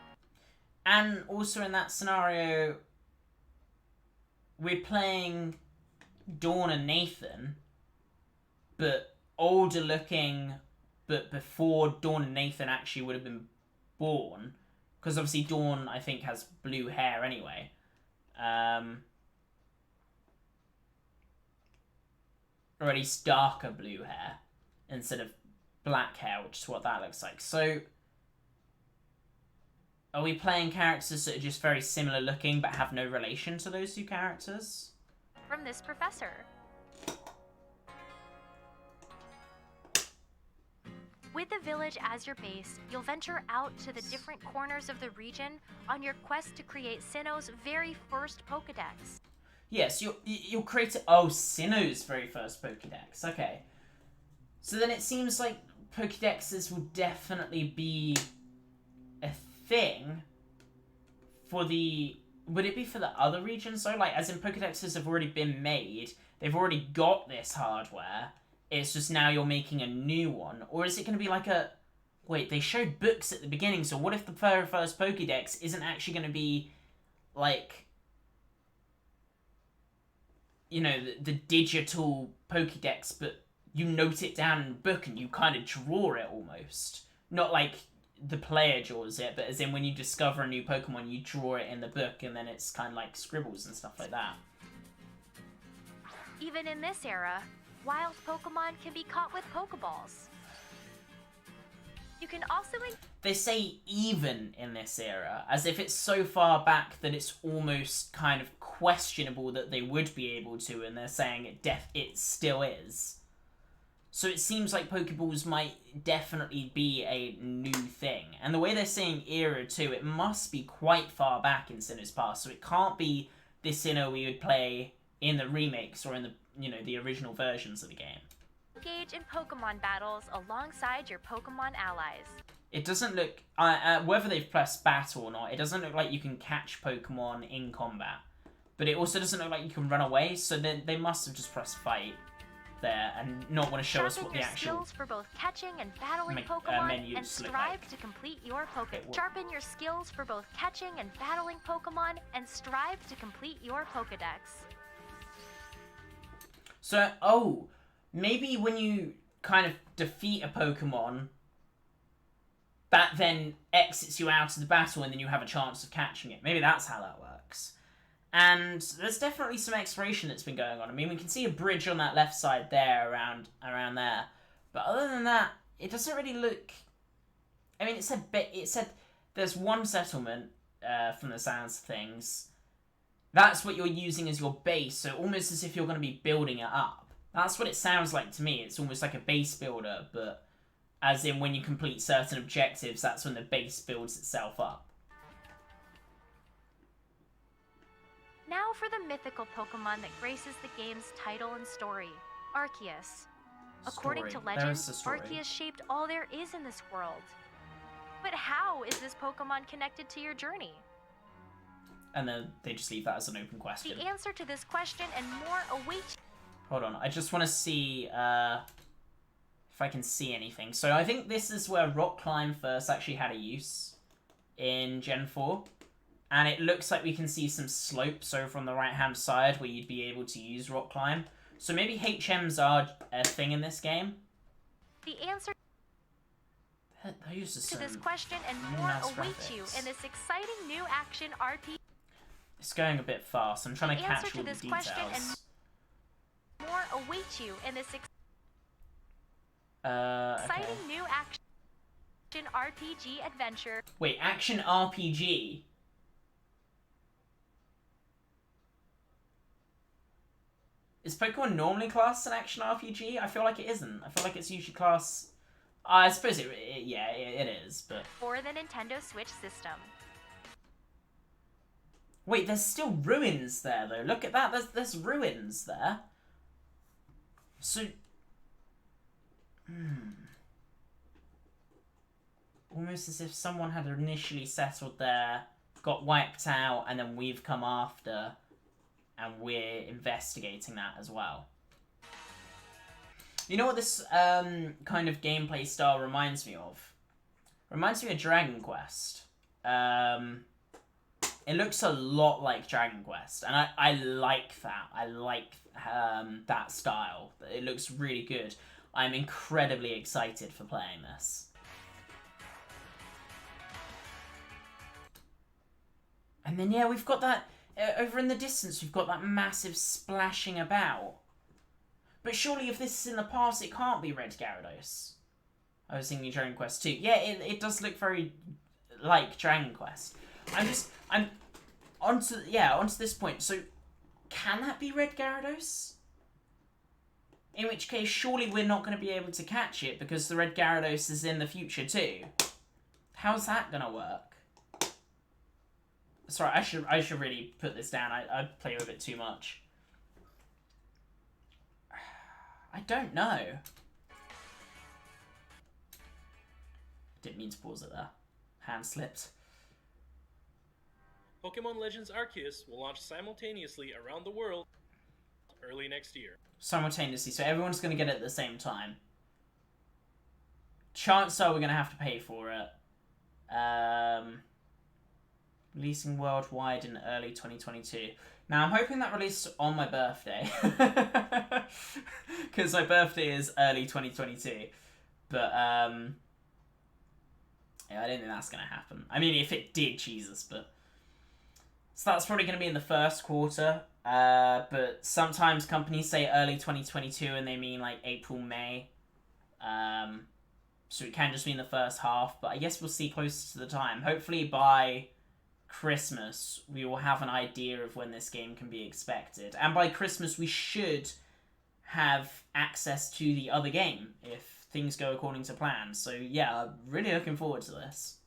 And also in that scenario, we're playing Dawn and Nathan, but older looking, but before Dawn and Nathan actually would have been born. Because obviously Dawn, I think, has blue hair anyway. Or at least darker blue hair instead of black hair, which is what that looks like. So, are we playing characters that are just very similar looking but have no relation to those two characters? From this professor. With the village as your base, you'll venture out to the different corners of the region on your quest to create Sinnoh's very first Pokedex. Yes, you'll create it. Oh, Sinnoh's very first Pokedex. Okay. So then it seems like Pokedexes will definitely be a thing for the... Would it be for the other regions though? Like, as in Pokedexes have already been made. They've already got this hardware. It's just now you're making a new one. Or is it going to be like a... Wait, they showed books at the beginning. So what if the very first Pokedex isn't actually going to be like... You know, the digital Pokédex, but you note it down in a book and you kind of draw it almost. Not like the player draws it, but as in when you discover a new Pokemon, you draw it in the book and then it's kind of like scribbles and stuff like that. Even in this era, wild Pokemon can be caught with Pokeballs. You can also... They say even in this era, as if it's so far back that it's almost kind of questionable that they would be able to, and they're saying it still is. So it seems like Pokeballs might definitely be a new thing. And the way they're saying era too, it must be quite far back in Sinnoh's past, so it can't be this Sinnoh we would play in the remakes or in the, you know, the original versions of the game. Engage in Pokemon battles alongside your Pokemon allies. It doesn't look, whether they've pressed battle or not, it doesn't look like you can catch Pokemon in combat. But it also doesn't look like you can run away, so they must have just pressed fight there and not want to show us what the actual skills for both catching and battling Pokemon, and strive like. to complete your Pokédex. Sharpen your skills for both catching and battling Pokemon, and strive to complete your Pokédex. So, oh, maybe when you kind of defeat a Pokemon, that then exits you out of the battle and then you have a chance of catching it. Maybe that's how that works. And there's definitely some exploration that's been going on. I mean, we can see a bridge on that left side there, around there. But other than that, it doesn't really look... I mean, it said there's one settlement from the sounds of things. That's what you're using as your base, so almost as if you're going to be building it up. That's what it sounds like to me. It's almost like a base builder, but as in when you complete certain objectives, that's when the base builds itself up. Now for the mythical Pokemon that graces the game's title and story, Arceus. According to legend, Arceus shaped all there is in this world. But how is this Pokemon connected to your journey? And then they just leave that as an open question. The answer to this question and more await. Hold on, I just want to see if I can see anything. So I think this is where Rock Climb first actually had a use in Gen 4. And it looks like we can see some slopes over on the right-hand side where you'd be able to use Rock Climb. So maybe HMs are a thing in this game. The answer to this question and more await you in this exciting new action RPG. It's going a bit fast. I'm trying to catch all the details. More await you in this exciting new action RPG adventure. Wait, action RPG? Is Pokemon normally classed as an action RPG? I feel like it isn't. I feel like it's usually classed... I suppose it is, but... For the Nintendo Switch system. Wait, there's still ruins there, though. Look at that. There's ruins there. So... Almost as if someone had initially settled there, got wiped out, and then we've come after... and we're investigating that as well. You know what this kind of gameplay style reminds me of? Reminds me of Dragon Quest. It looks a lot like Dragon Quest, and I like that. I like that style. It looks really good. I'm incredibly excited for playing this. And then, yeah, we've got that... over in the distance, we've got that massive splashing about. But surely if this is in the past, it can't be Red Gyarados. I was thinking Dragon Quest 2. Yeah, it does look very like Dragon Quest. I'm onto this point. So, can that be Red Gyarados? In which case, surely we're not going to be able to catch it because the Red Gyarados is in the future too. How's that going to work? Sorry, I should really put this down. I play with it too much. I don't know. Didn't mean to pause it there. Hand slipped. Pokemon Legends Arceus will launch simultaneously around the world early next year. Simultaneously, so everyone's going to get it at the same time. Chances are we're going to have to pay for it. Releasing worldwide in early 2022. Now, I'm hoping that released on my birthday. Because my birthday is early 2022. But, yeah, I don't think that's going to happen. I mean, if it did, Jesus, but... So that's probably going to be in the first quarter. But sometimes companies say early 2022 and they mean, like, April, May. So it can just mean the first half. But I guess we'll see closer to the time. Hopefully by Christmas, we will have an idea of when this game can be expected. And by Christmas, we should have access to the other game if things go according to plan. So yeah, I'm really looking forward to this.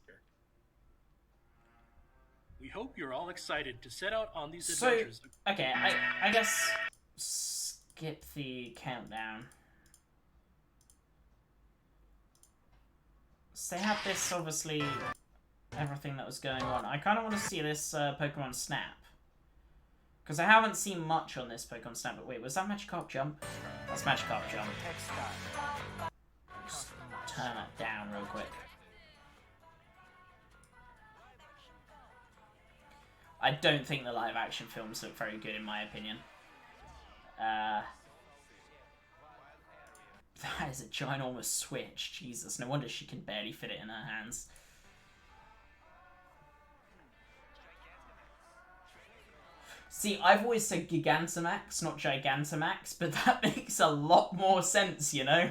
We hope you're all excited to set out on these adventures. So, okay, I guess skip the countdown. So they had this, obviously, everything that was going on. I kind of want to see this Pokemon Snap. Because I haven't seen much on this Pokemon Snap. But wait, was that Magikarp Jump? That's Magikarp Jump. Just turn that down real quick. I don't think the live action films look very good in my opinion. That is a ginormous Switch. Jesus, no wonder she can barely fit it in her hands. See, I've always said Gigantamax, not Gigantamax, but that makes a lot more sense, you know?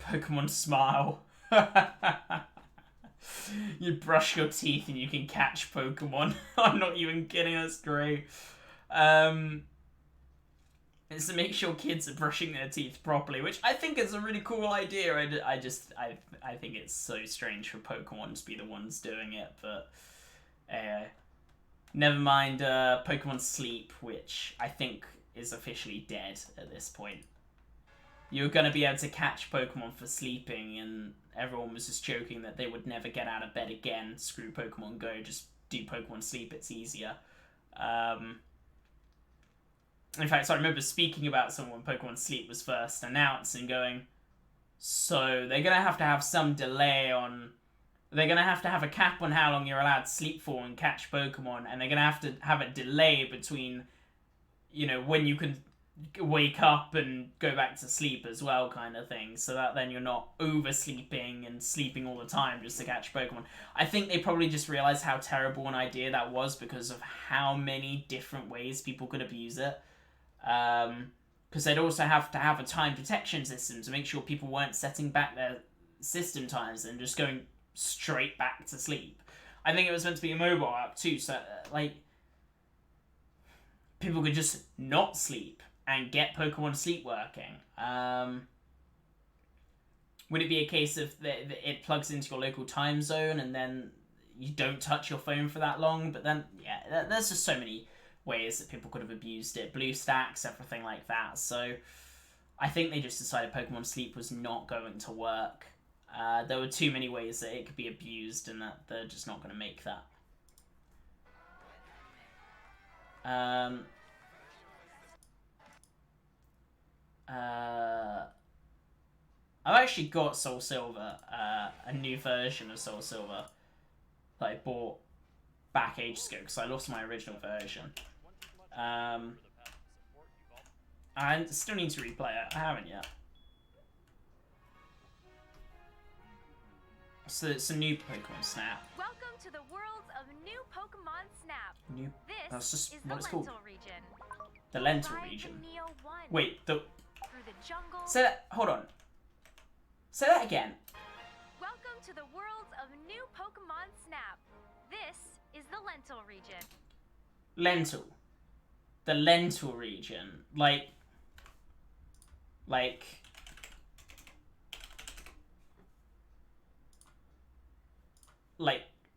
Pokemon Smile. You brush your teeth and you can catch Pokemon. I'm not even kidding, that's great. It's to make sure kids are brushing their teeth properly, which I think is a really cool idea. I think it's so strange for Pokemon to be the ones doing it, but never mind Pokemon Sleep, which I think is officially dead at this point. You were going to be able to catch Pokemon for sleeping, and everyone was just joking that they would never get out of bed again. Screw Pokemon Go, just do Pokemon Sleep, it's easier. In fact, I remember speaking about someone when Pokemon Sleep was first announced and going, so they're going to have some delay on... They're going to have a cap on how long you're allowed to sleep for and catch Pokemon, and they're going to have a delay between, you know, when you can wake up and go back to sleep as well, kind of thing, so that then you're not oversleeping and sleeping all the time just to catch Pokemon. I think they probably just realized how terrible an idea that was because of how many different ways people could abuse it. Because they'd also have to have a time detection system to make sure people weren't setting back their system times and just going straight back to sleep. I think it was meant to be a mobile app too, so like people could just not sleep and get Pokemon Sleep working. Would it be a case of it plugs into your local time zone and then you don't touch your phone for that long? But then, yeah, there's just so many ways that people could have abused it. BlueStacks, everything like that. So I think they just decided Pokemon Sleep was not going to work. There were too many ways that it could be abused and that they're just not going to make that. I've actually got Soul Silver, a new version of Soul Silver that I bought back ages ago because I lost my original version. I still need to replay it. I haven't yet. So it's a new Pokemon Snap. Welcome to the world of new Pokemon Snap. New. That's This just is what the it's called. Lental region. The Lental Ride region. the Neo 1 Wait, through the jungle. say that. Hold on. Say that again. Welcome to the world of new Pokemon Snap. This is the Lental region. Lental. The Lental region. Like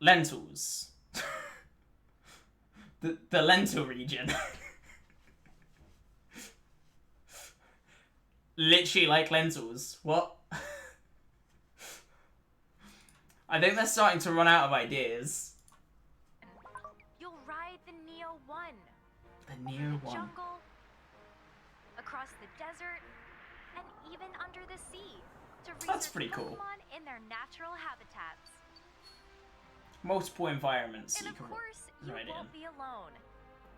lentils. the Lental region. Literally like lentils. What? I think they're starting to run out of ideas. You'll ride the Neo 1. The Through Neo the 1. jungle, across the desert, and even under the sea. to research That's pretty cool. Pokemon in their natural habitats. Multiple environments And you of can course, you ride in. won't be alone.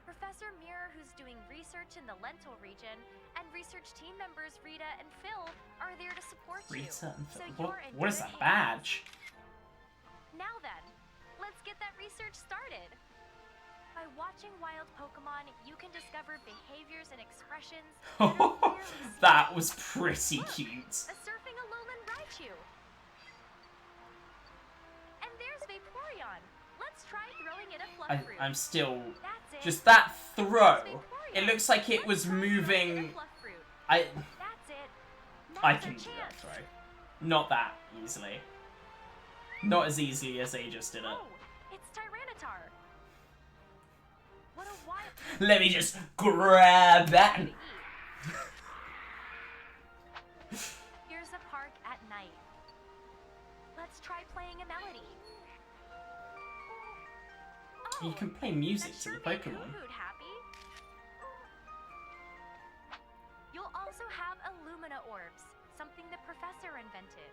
Professor Mirror, who's doing research in the Lentil region, and research team members Rita and Phil are there to support you. Rita and So Phil. you're in What is good that hands. badge? Now then, let's get that research started. By watching wild Pokemon, you can discover behaviors and expressions that are rarely seen. That was pretty Look, cute. a surfing Alolan Raichu. And there's Vaporeon. Let's try throwing it a fluff fruit. I'm still... That's it. Just that There's throw. Vaporeon. It looks like it was Let's try throwing it a moving... fluff fruit. I That's it. I Now's can our do that chance. throw. Not that easily. Not as easily as they just did it. Oh, it's Tyranitar. What a wild... Let me just grab that. to eat. Here's a park at night. Let's try playing a melody. Oh, You can play music that to sure the made Pokemon. Hoot happy. You'll also have Illumina orbs, something the professor invented.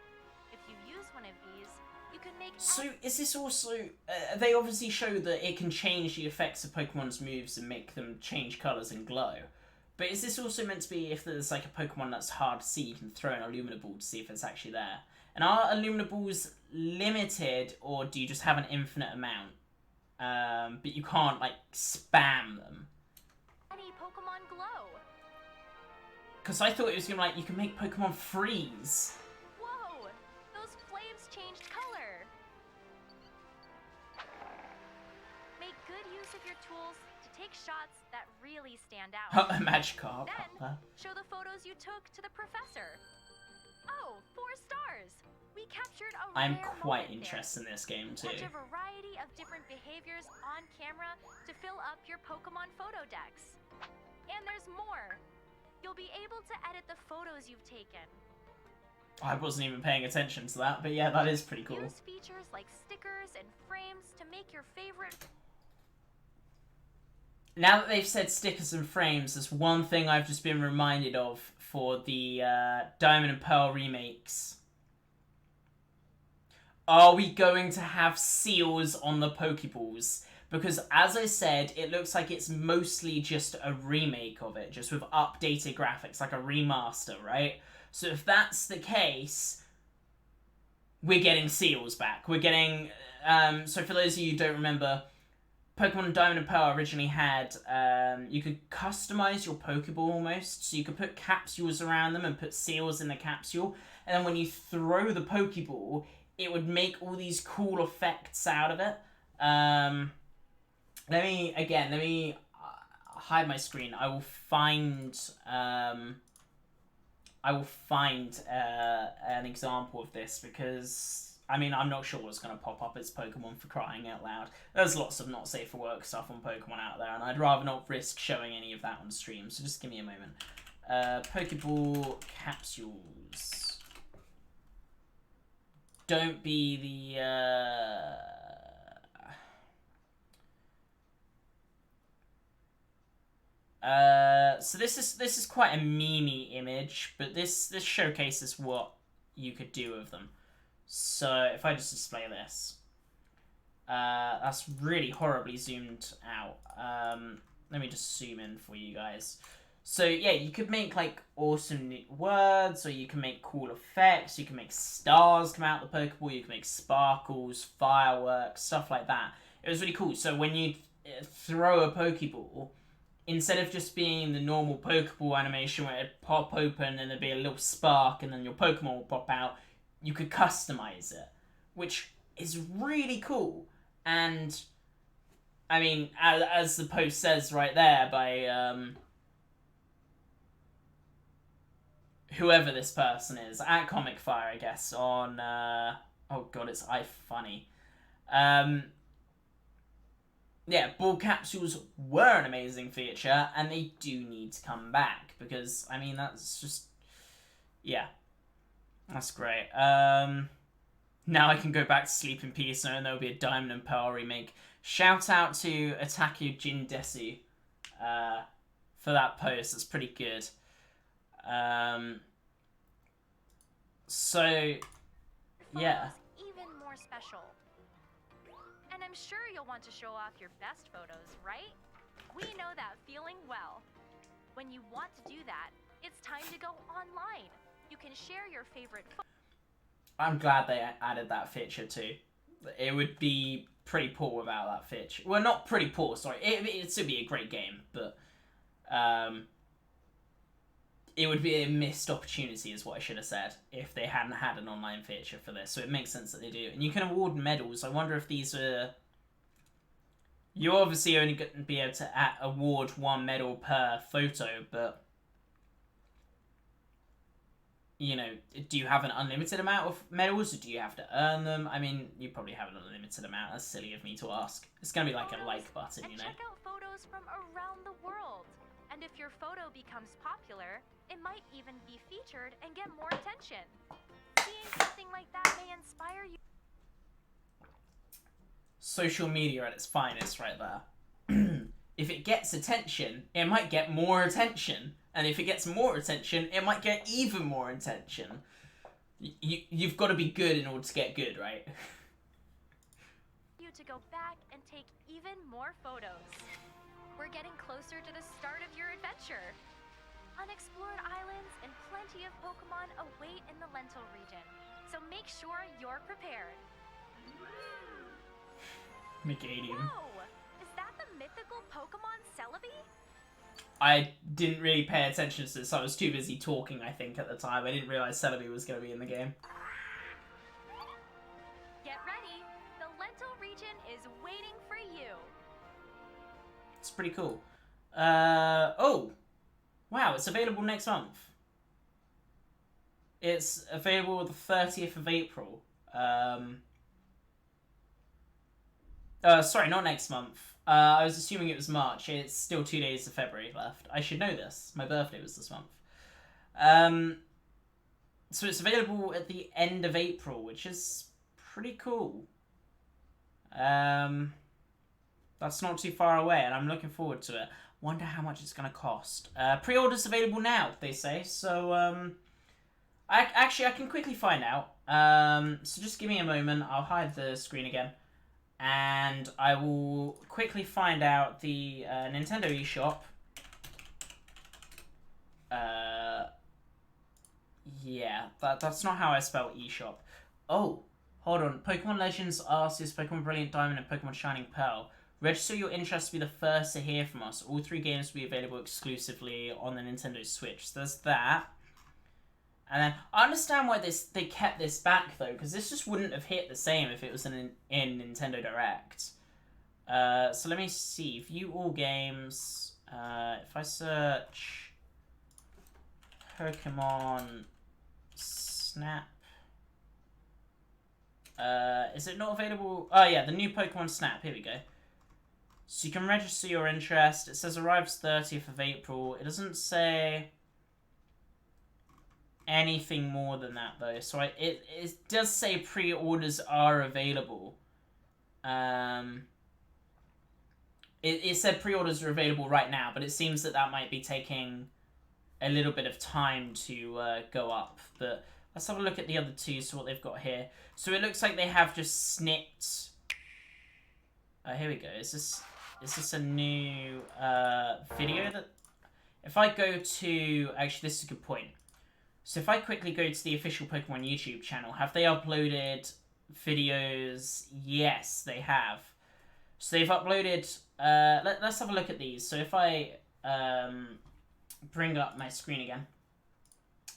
If you use one of these, you can make... So, is this also... they obviously show that it can change the effects of Pokemon's moves and make them change colours and glow. But is this also meant to be if there's like a Pokemon that's hard to see, you can throw an Illumina ball to see if it's actually there? And are Illumina balls limited, or do you just have an infinite amount? But you can't, like, spam them? Any Pokemon glow. Because I thought it was going to, like, you can make Pokemon freeze. Whoa! Those flames changed color. Make good use of your tools to take shots that really stand out. A Magikarp. Then, show the photos you took to the professor. Oh, 4 stars! We captured a I'm rare quite moment interested in this game too. there. Watch a variety of different behaviors on camera to fill up your Pokemon photo decks. And there's more. You'll be able to edit the photos you've taken. I wasn't even paying attention to that, but yeah, that is pretty cool. Use features like stickers and frames to make your favorite... Now that they've said stickers and frames, there's one thing I've just been reminded of for the Diamond and Pearl remakes. Are we going to have seals on the Pokeballs? Because, as I said, it looks like it's mostly just a remake of it, just with updated graphics, like a remaster, right? So if that's the case, we're getting seals back. We're getting... so for those of you who don't remember, Pokemon Diamond and Pearl originally had... you could customize your Pokeball almost, so you could put capsules around them and put seals in the capsule, and then when you throw the Pokeball, it would make all these cool effects out of it. Let me hide my screen. I will find an example of this because, I mean, I'm not sure what's going to pop up as Pokemon, for crying out loud. There's lots of not safe for work stuff on Pokemon out there, and I'd rather not risk showing any of that on stream, so just give me a moment. Pokeball capsules. Don't be the, so this is quite a memey image, but this showcases what you could do with them. So if I just display this, that's really horribly zoomed out. Let me just zoom in for you guys. So yeah, you could make like awesome words, or you can make cool effects, you can make stars come out of the Pokeball, you can make sparkles, fireworks, stuff like that. It was really cool. So when you throw a Pokeball, instead of just being the normal Pokeball animation where it'd pop open and there'd be a little spark and then your Pokemon would pop out, you could customize it, which is really cool. And, I mean, as the post says right there by whoever this person is, at Comic Fire, I guess, on, oh god, it's iFunny. Yeah, ball capsules were an amazing feature, and they do need to come back, because, I mean, that's just, yeah, that's great. Now I can go back to sleep in peace, knowing there'll be a Diamond and Pearl remake. Shout out to Ataku Jindesu for that post, that's pretty good. So, yeah. Photos even more special. And I'm sure you'll want to show off your best photos, right? We know that feeling well. When you want to do that, it's time to go online. You can share your favorite photos. I'm glad they added that feature too. It would be pretty poor without that feature. Well, not pretty poor, sorry. It'd still be a great game, but it would be a missed opportunity is what I should have said if they hadn't had an online feature for this. So it makes sense that they do. And you can award medals. I wonder if these are... You're obviously only going to be able to award one medal per photo, but... You know, do you have an unlimited amount of medals, or do you have to earn them? I mean, you probably have an unlimited amount. That's silly of me to ask. It's going to be like a like button, you know? And check out photos from around the world. And if your photo becomes popular, it might even be featured and get more attention. Seeing something like that may inspire you. Social media at its finest right there. If it gets attention, it might get more attention. And if it gets more attention, it might get even more attention. You've got to be good in order to get good, right? You to go back and take even more photos. We're getting closer to the start of your adventure. Unexplored islands and plenty of Pokemon await in the Lentil region. So make sure you're prepared. Megadium. Whoa! Is that the mythical Pokemon Celebi? I didn't really pay attention to this. I was too busy talking, I think, at the time. I didn't realise Celebi was going to be in the game. Get ready. The Lentil region is waiting for you. It's pretty cool. Oh! Wow, it's available next month. It's available the 30th of April. Sorry, not next month. I was assuming it was March. It's still 2 days of February left. I should know this. My birthday was this month. So it's available at the end of April, which is pretty cool. That's not too far away, and I'm looking forward to it. Wonder how much it's going to cost. Pre-order's available now, they say. So, I can quickly find out. So just give me a moment. I'll hide the screen again. And I will quickly find out the Nintendo eShop. Yeah, that's not how I spell eShop. Oh, hold on. Pokemon Legends Arceus, Pokemon Brilliant Diamond, and Pokemon Shining Pearl. Register your interest to be the first to hear from us. All 3 games will be available exclusively on the Nintendo Switch. So there's that. And then, I understand why they kept this back, though, because this just wouldn't have hit the same if it was in Nintendo Direct. So let me see. View all games. If I search Pokemon Snap. Is it not available? Oh, yeah, the new Pokemon Snap. Here we go. So you can register your interest. It says arrives 30th of April. It doesn't say anything more than that, though. So it does say pre-orders are available. It said pre-orders are available right now, but it seems that might be taking a little bit of time to go up. But let's have a look at the other 2, so what they've got here. So it looks like they have just snipped... here we go. Is this a new video that... If I go to... Actually, this is a good point. So if I quickly go to the official Pokemon YouTube channel, have they uploaded videos? Yes, they have. So they've uploaded... let's have a look at these. So if I bring up my screen again,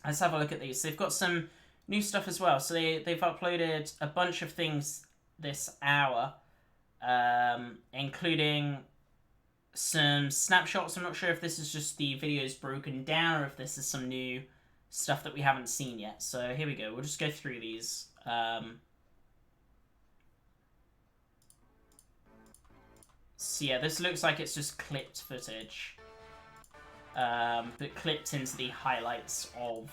let's have a look at these. So they've got some new stuff as well. So they've uploaded a bunch of things this hour, including some snapshots. I'm not sure if this is just the videos broken down or if this is some new stuff that we haven't seen yet. So here we go. We'll just go through these. So yeah, this looks like it's just clipped footage. But clipped into the highlights of...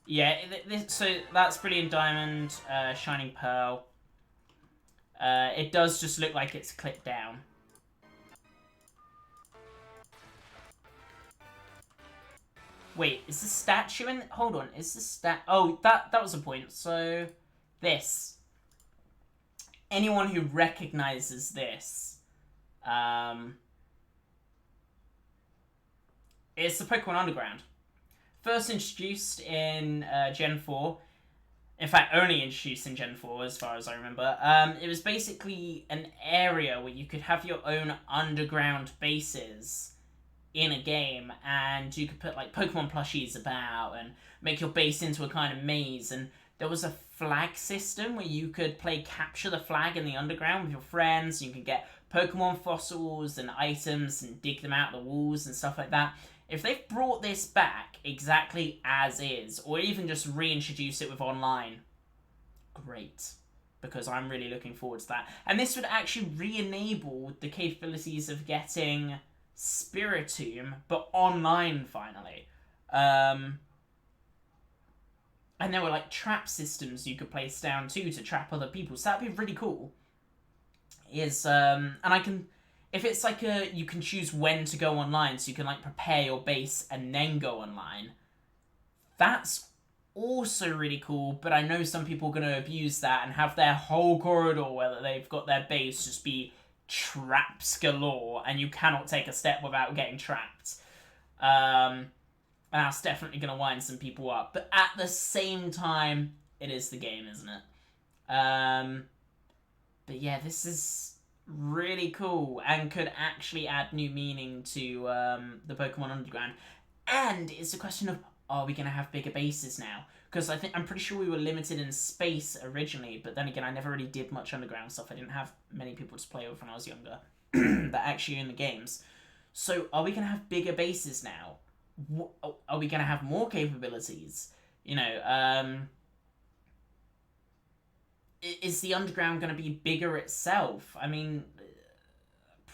Yeah, so that's Brilliant Diamond, Shining Pearl. It does just look like it's clipped down. Wait, is the statue in... Hold on, is the Oh, that was a point. So, this. Anyone who recognizes this, it's the Pokemon Underground. First introduced in Gen 4. In fact, only introduced in Gen 4, as far as I remember. It was basically an area where you could have your own underground bases in a game, and you could put like Pokemon plushies about and make your base into a kind of maze. And there was a flag system where you could play capture the flag in the underground with your friends. You could get Pokemon fossils and items and dig them out of the walls and stuff like that. If they've brought this back exactly as is, or even just reintroduce it with online, great. Because I'm really looking forward to that. And this would actually re-enable the capabilities of getting Spiritomb, but online finally. And there were like trap systems you could place down too to trap other people. So that'd be really cool. And I can... If it's like you can choose when to go online, so you can like prepare your base and then go online. That's also really cool, but I know some people are going to abuse that and have their whole corridor where they've got their base just be traps galore, and you cannot take a step without getting trapped. And that's definitely going to wind some people up. But at the same time, it is the game, isn't it? But yeah, this is really cool and could actually add new meaning to the Pokemon Underground. And it's a question of, are we going to have bigger bases now? Because I'm pretty sure we were limited in space originally, but then again, I never really did much underground stuff. I didn't have many people to play with when I was younger that actually in the games. So are we going to have bigger bases now? Are we going to have more capabilities? You know, is the underground going to be bigger itself? I mean,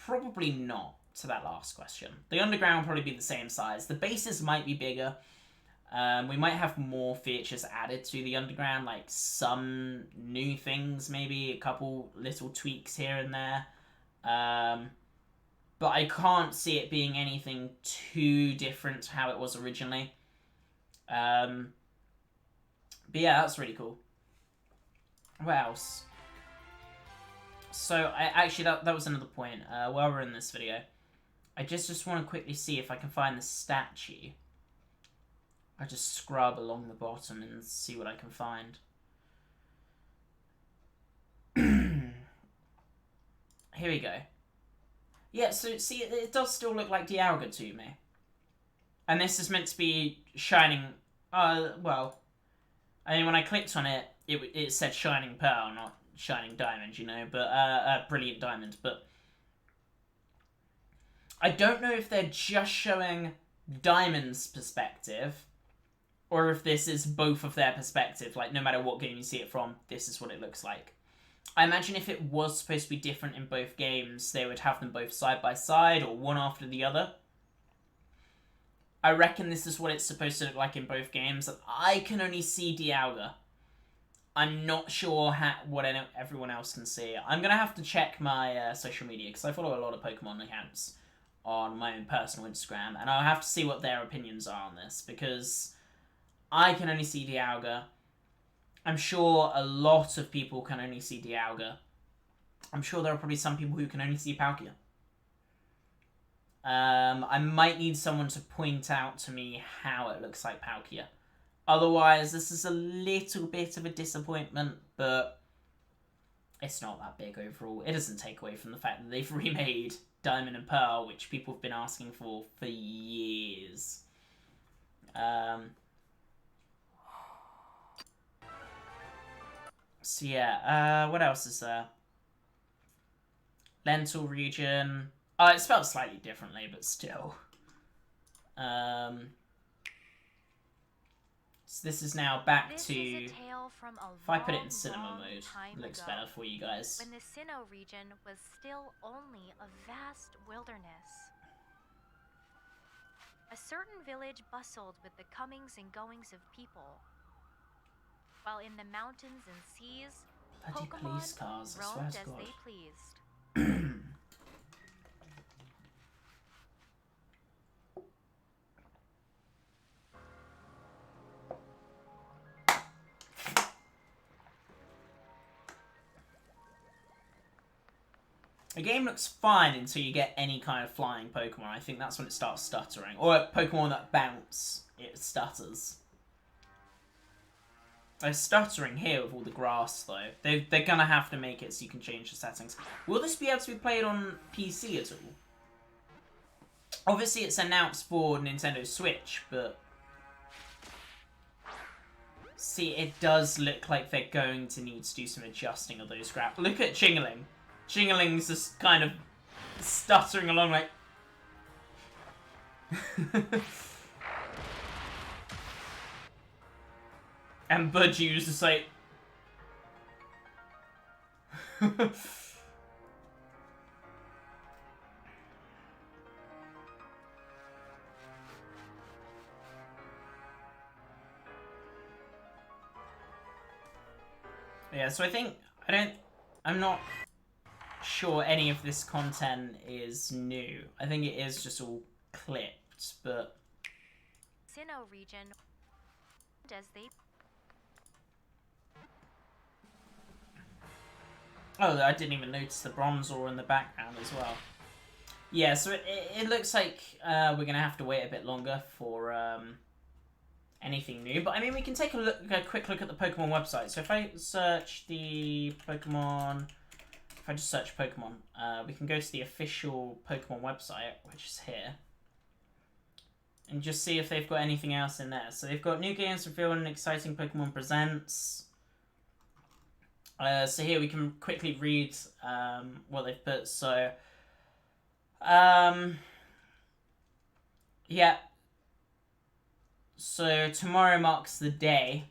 probably not to that last question. The underground will probably be the same size. The bases might be bigger. We might have more features added to the underground, like some new things, maybe a couple little tweaks here and there. But I can't see it being anything too different to how it was originally. But yeah, that's really cool. What else? So, that was another point. While we're in this video, I just want to quickly see if I can find the statue. I just scrub along the bottom and see what I can find. Here we go. Yeah, so see, it does still look like Dialga to me. And this is meant to be shining... well... I mean, when I clicked on it, it said Shining Pearl, not Shining Diamond, you know, but, Brilliant Diamond, but... I don't know if they're just showing Diamond's perspective, or if this is both of their perspective, like, no matter what game you see it from, this is what it looks like. I imagine if it was supposed to be different in both games, they would have them both side by side, or one after the other. I reckon this is what it's supposed to look like in both games. I can only see Dialga. I'm not sure what everyone else can see. I'm going to have to check my social media, because I follow a lot of Pokemon accounts on my own personal Instagram, and I'll have to see what their opinions are on this, because I can only see Dialga. I'm sure a lot of people can only see Dialga. I'm sure there are probably some people who can only see Palkia. I might need someone to point out to me how it looks like Palkia. Otherwise, this is a little bit of a disappointment, but it's not that big overall. It doesn't take away from the fact that they've remade Diamond and Pearl, which people have been asking for years. So yeah, what else is there? Lental region. It's spelled slightly differently, but still. So this is now back This to... is a tale from a If I put it in long, cinema long mode, time it looks ago, better for you guys. when the Sinnoh region was still only a vast wilderness. A certain village bustled with the comings and goings of people, while in the mountains and seas, Bloody Pokemon police cars, I swear roamed to as God. they pleased. The game looks fine until you get any kind of flying Pokemon. I think that's when it starts stuttering. Or Pokemon that bounce, it stutters. They're stuttering here with all the grass, though. They're gonna have to make it so you can change the settings. Will this be able to be played on PC at all? Obviously, it's announced for Nintendo Switch, but... See, it does look like they're going to need to do some adjusting of those graphics. Look at Chingling. Chingling's just kind of stuttering along like... and Budgew's just like... Yeah, so I think... I'm not sure any of this content is new. I think it is just all clipped, but... Sinnoh region, as they... Oh, I didn't even notice the Bronzor in the background as well. Yeah, so it looks like we're going to have to wait a bit longer for anything new. But, I mean, we can take a quick look at the Pokemon website. So if I search the Pokemon... If I just search Pokemon, we can go to the official Pokemon website, which is here. And just see if they've got anything else in there. So they've got new games revealed and exciting Pokemon Presents. So here we can quickly read what they've put. So, yeah. So tomorrow marks the day,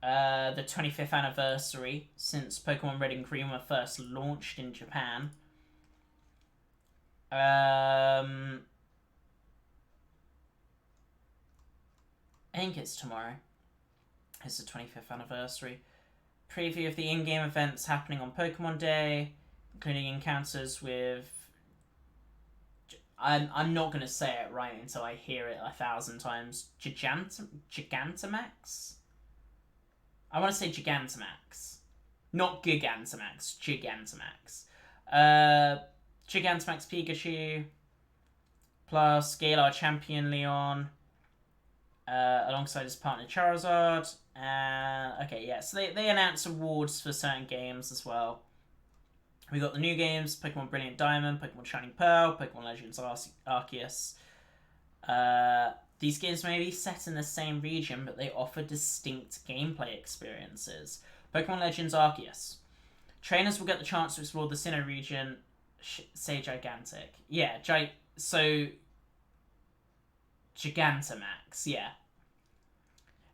the 25th anniversary since Pokemon Red and Green were first launched in Japan. I think it's tomorrow. It's the 25th anniversary. Preview of the in-game events happening on Pokemon Day, including encounters with... I'm not going to say it right until I hear it 1,000 times. Gigantamax? I want to say Gigantamax. Not Gigantamax. Gigantamax. Gigantamax Pikachu. Plus Galar Champion Leon. Alongside his partner Charizard. Okay, yeah, so they announced awards for certain games as well. We got the new games, Pokemon Brilliant Diamond, Pokemon Shining Pearl, Pokemon Legends Arceus. These games may be set in the same region, but they offer distinct gameplay experiences. Pokemon Legends Arceus. Trainers will get the chance to explore the Sinnoh region. Say gigantic. Yeah, so... Gigantamax, yeah.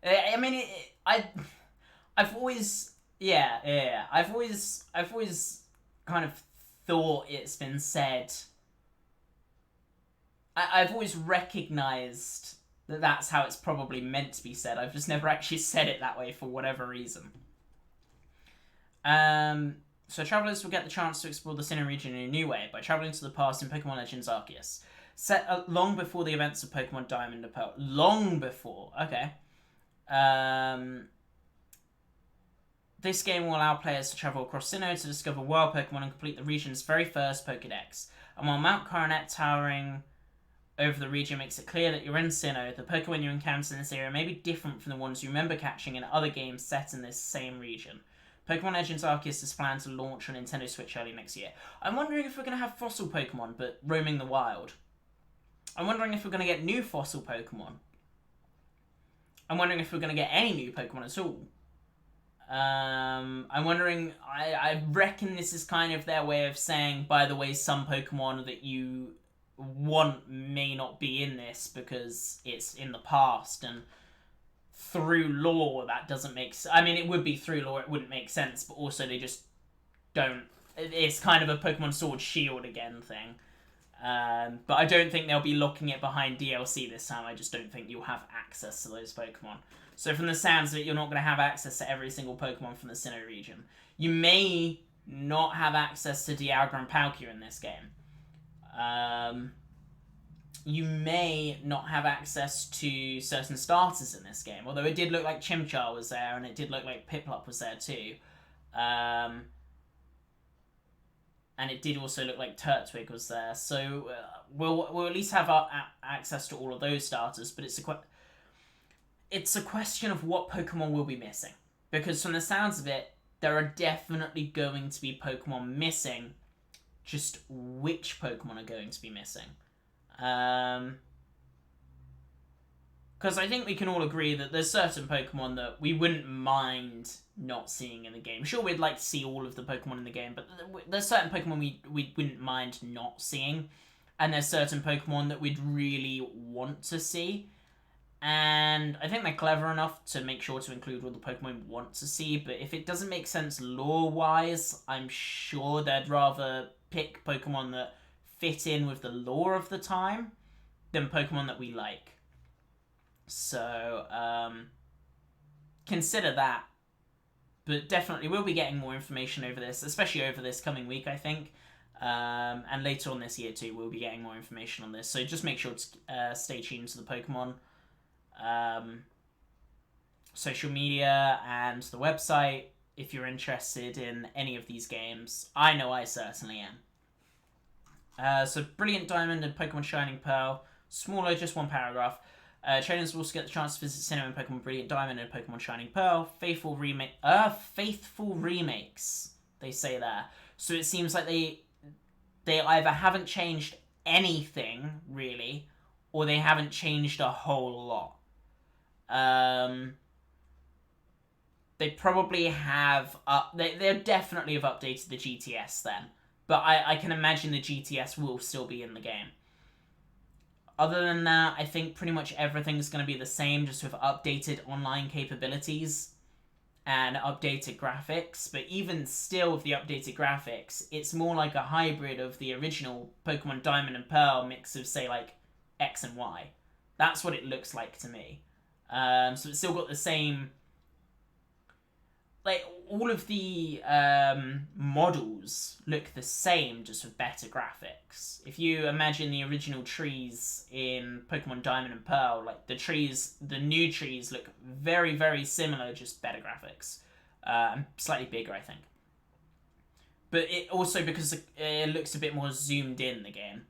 I mean, I've always... Yeah. I've always kind of thought it's been said... I've always recognised that that's how it's probably meant to be said. I've just never actually said it that way for whatever reason. So travellers will get the chance to explore the Sinnoh region in a new way by travelling to the past in Pokemon Legends Arceus. Set long before the events of Pokemon Diamond and Pearl. Long before, okay. This game will allow players to travel across Sinnoh to discover wild Pokemon and complete the region's very first Pokedex. And while Mount Coronet towering over the region makes it clear that you're in Sinnoh, the Pokemon you encounter in this area may be different from the ones you remember catching in other games set in this same region. Pokemon Legends Arceus is planned to launch on Nintendo Switch early next year. I'm wondering if we're going to have fossil Pokemon, but roaming the wild. I'm wondering if we're going to get new fossil Pokemon. I'm wondering if we're going to get any new Pokemon at all. I'm wondering... I reckon this is kind of their way of saying, by the way, some Pokemon that you want may not be in this because it's in the past, and through lore that doesn't make sense. I mean, it would be through lore, it wouldn't make sense, but also they just don't... It's kind of a Pokemon Sword Shield again thing. But I don't think they'll be locking it behind DLC this time. I just don't think you'll have access to those Pokemon. So from the sounds of it, you're not going to have access to every single Pokemon from the Sinnoh region. You may not have access to Dialga and Palkia in this game. You may not have access to certain starters in this game. Although it did look like Chimchar was there, and it did look like Piplup was there too. and it did also look like Turtwig was there. So we'll at least have access to all of those starters. But it's a question of what Pokemon will be missing, because from the sounds of it, there are definitely going to be Pokemon missing. Just which Pokemon are going to be missing? Because I think we can all agree that there's certain Pokemon that we wouldn't mind not seeing in the game. Sure, we'd like to see all of the Pokemon in the game, but there's certain Pokemon we wouldn't mind not seeing. And there's certain Pokemon that we'd really want to see. And I think they're clever enough to make sure to include all the Pokemon we want to see, but if it doesn't make sense lore-wise, I'm sure they'd rather pick Pokemon that fit in with the lore of the time than Pokemon that we like. So, consider that. But definitely we'll be getting more information over this, especially over this coming week, I think. And later on this year too, we'll be getting more information on this. So just make sure to stay tuned to the Pokemon social media and the website if you're interested in any of these games. I know I certainly am. So Brilliant Diamond and Pokemon Shining Pearl. Smaller, just one paragraph. Trainers will also get the chance to visit Sinnoh in Pokemon Brilliant Diamond and Pokemon Shining Pearl. Faithful remakes, they say there. So it seems like they either haven't changed anything, really, or they haven't changed a whole lot. They probably have... They definitely have updated the GTS then. But I can imagine the GTS will still be in the game. Other than that, I think pretty much everything's going to be the same, just with updated online capabilities and updated graphics. But even still with the updated graphics, it's more like a hybrid of the original Pokemon Diamond and Pearl mix of, say, like, X and Y. That's what it looks like to me. So it's still got the same... Like, all of the models look the same, just with better graphics. If you imagine the original trees in Pokemon Diamond and Pearl, like, the new trees look very, very similar, just better graphics. And slightly bigger, I think. But it also, because it looks a bit more zoomed in, the game.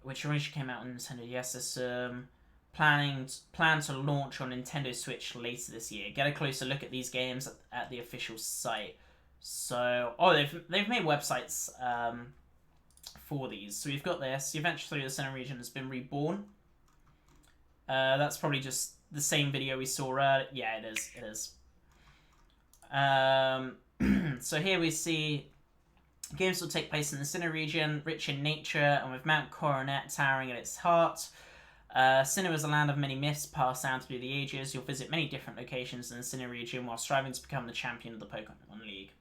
Which originally came out on Nintendo. Yes, there's plan to launch on Nintendo Switch later this year. Get a closer look at these games at the official site. So, they've made websites for these. So we've got this. The adventure through the Sinnoh region has been reborn. That's probably just the same video we saw earlier. Yeah, it is. So here we see games will take place in the Sinnoh region, rich in nature, and with Mount Coronet towering at its heart. Sinnoh is a land of many myths passed down through the ages. You'll visit many different locations in the Sinnoh region while striving to become the champion of the Pokemon League.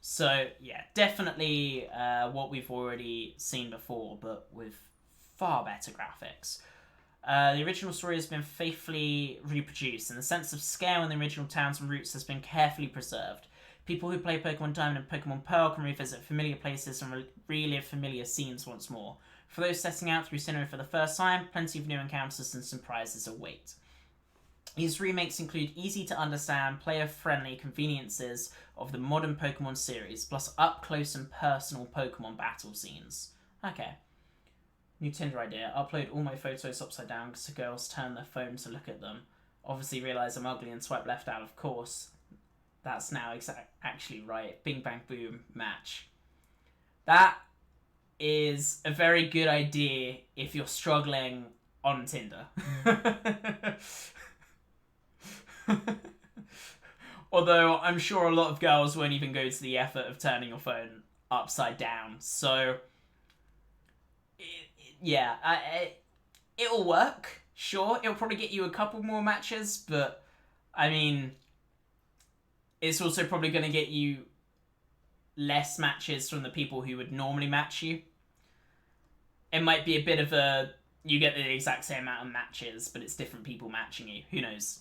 So, yeah, definitely what we've already seen before, but with far better graphics. The original story has been faithfully reproduced, and the sense of scale in the original towns and routes has been carefully preserved. People who play Pokemon Diamond and Pokemon Pearl can revisit familiar places and relive familiar scenes once more. For those setting out through Sinnoh for the first time, plenty of new encounters and surprises await. These remakes include easy-to-understand, player-friendly conveniences of the modern Pokemon series, plus up-close and personal Pokemon battle scenes. Okay. New Tinder idea. Upload all my photos upside down so girls turn their phone to look at them. Obviously realise I'm ugly and swipe left out, of course. That's now actually right. Bing, bang, boom, match. That is a very good idea if you're struggling on Tinder. Although I'm sure a lot of girls won't even go to the effort of turning your phone upside down. So, it'll work. Sure, it'll probably get you a couple more matches, but I mean, it's also probably going to get you less matches from the people who would normally match you. It might be a bit of you get the exact same amount of matches, but it's different people matching you. Who knows?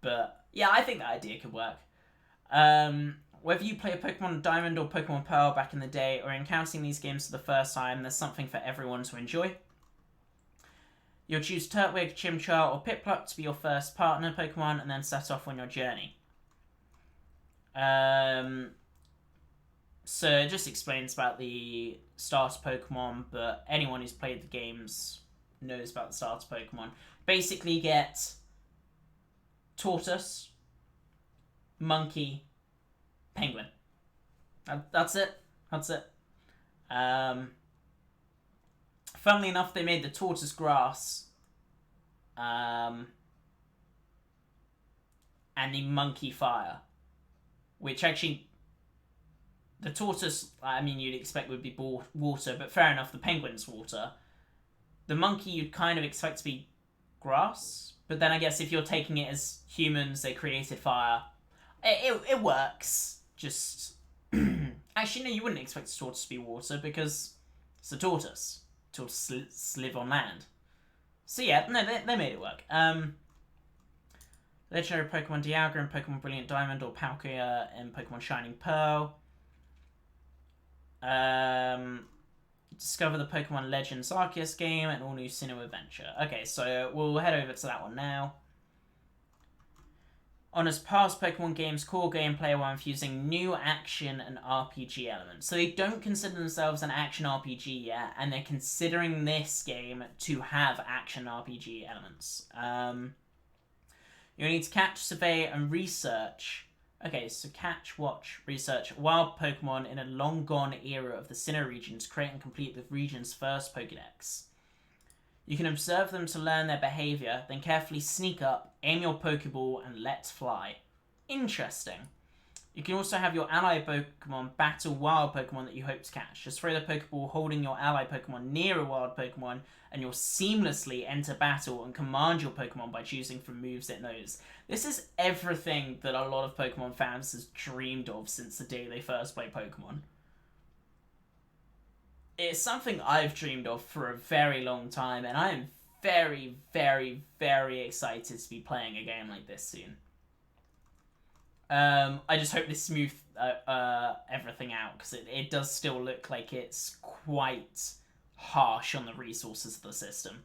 But yeah, I think that idea could work. Whether you play a Pokemon Diamond or Pokemon Pearl back in the day, or encountering these games for the first time, there's something for everyone to enjoy. You'll choose Turtwig, Chimchar, or Piplup to be your first partner Pokemon, and then set off on your journey. So it just explains about the starter Pokemon, but anyone who's played the games knows about the starter Pokemon. Basically, you get tortoise, monkey, penguin. That's it. That's it. Funnily enough, they made the tortoise grass, and the monkey fire, which actually, the tortoise, I mean, you'd expect would be water, but fair enough, the penguin's water. The monkey you'd kind of expect to be grass, but then I guess if you're taking it as humans, they created fire. It works. Just actually, no, you wouldn't expect a tortoise to be water because it's a tortoise. Tortoises live on land. So yeah, no, they made it work. Legendary Pokemon Dialga and Pokemon Brilliant Diamond, or Palkia and Pokemon Shining Pearl. Discover the Pokemon Legends Arceus game and all new Sinnoh Adventure. Okay, so we'll head over to that one now. Honors past Pokemon games' core gameplay while infusing new action and RPG elements. So they don't consider themselves an action RPG yet, and they're considering this game to have action RPG elements. You need to catch, survey, and research. Okay, so catch, watch, research wild Pokemon in a long-gone era of the Sinnoh region to create and complete the region's first Pokédex. You can observe them to learn their behaviour, then carefully sneak up, aim your Pokeball, and let fly. Interesting. You can also have your ally Pokemon battle wild Pokemon that you hope to catch. Just throw the Pokeball holding your ally Pokemon near a wild Pokemon, and you'll seamlessly enter battle and command your Pokemon by choosing from moves it knows. This is everything that a lot of Pokemon fans has dreamed of since the day they first played Pokemon. It's something I've dreamed of for a very long time, and I am very, very, very excited to be playing a game like this soon. I just hope they smooth everything out, because it does still look like it's quite harsh on the resources of the system.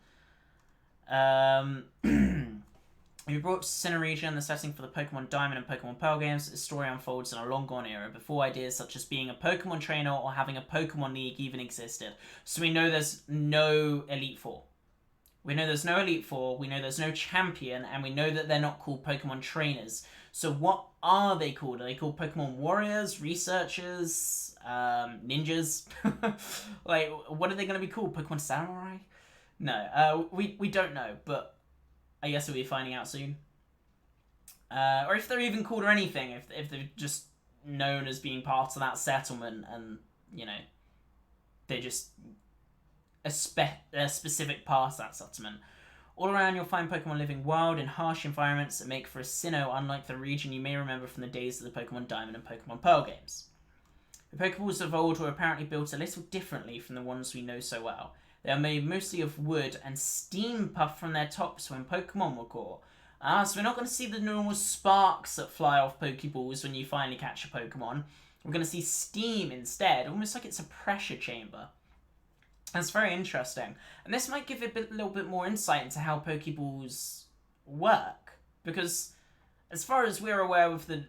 We brought to Sinnoh region the setting for the Pokemon Diamond and Pokemon Pearl games. The story unfolds in a long-gone era, before ideas such as being a Pokemon trainer or having a Pokemon League even existed. So we know there's no Elite Four. We know there's no Elite Four, we know there's no Champion, and we know that they're not called Pokemon Trainers. So what are they called? Are they called Pokemon Warriors, Researchers, Ninjas? Like, what are they going to be called? Pokemon Samurai? No, we don't know, but I guess we'll be finding out soon. Or if they're even called or anything, if they're just known as being part of that settlement, and, you know, they're just a specific part of that settlement. All around you'll find Pokemon living wild in harsh environments that make for a Sinnoh unlike the region you may remember from the days of the Pokemon Diamond and Pokemon Pearl games. The Pokeballs of old were apparently built a little differently from the ones we know so well. They are made mostly of wood and steam puffed from their tops when Pokemon were caught. So we're not going to see the normal sparks that fly off Pokeballs when you finally catch a Pokemon. We're going to see steam instead, almost like it's a pressure chamber. That's very interesting. And this might give a little bit more insight into how Pokeballs work. Because as far as we're aware with the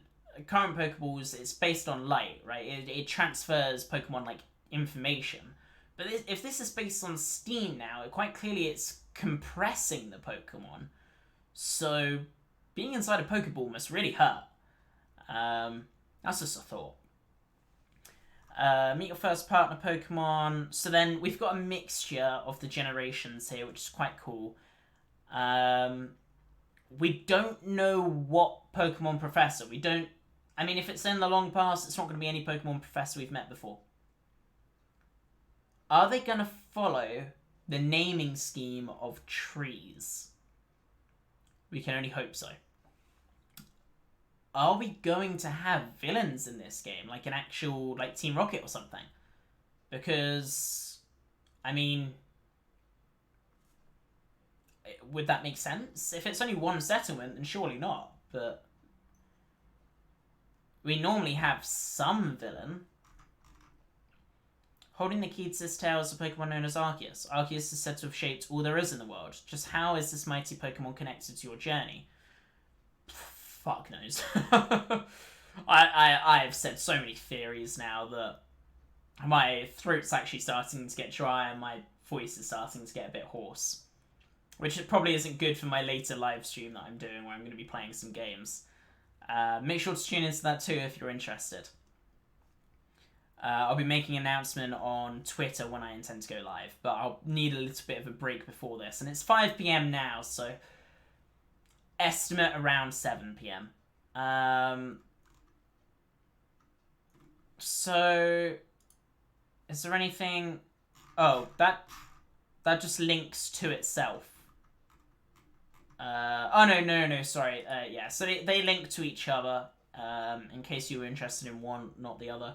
current Pokeballs, it's based on light, right? It transfers Pokemon, like, information. But if this is based on steam now, quite clearly it's compressing the Pokemon. So being inside a Pokeball must really hurt. That's just a thought. Meet your first partner Pokemon. So then we've got a mixture of the generations here, which is quite cool. We don't know what Pokemon Professor. I mean, if it's in the long past, it's not going to be any Pokemon Professor we've met before. Are they going to follow the naming scheme of trees? We can only hope so. Are we going to have villains in this game? Like an actual, like, Team Rocket or something? Because, I mean, would that make sense? If it's only one settlement, then surely not. But we normally have some villain. Holding the key to this tale is a Pokemon known as Arceus. Arceus is said to have shaped all there is in the world. Just how is this mighty Pokemon connected to your journey? Fuck knows. I have said so many theories now that my throat's actually starting to get dry and my voice is starting to get a bit hoarse. Which probably isn't good for my later live stream that I'm doing where I'm going to be playing some games. Make sure to tune into that too if you're interested. I'll be making an announcement on Twitter when I intend to go live, but I'll need a little bit of a break before this. And it's 5 PM now, so estimate around 7 PM. So, is there anything... Oh, that just links to itself. Oh, no, sorry. Yeah, so they link to each other, in case you were interested in one, not the other.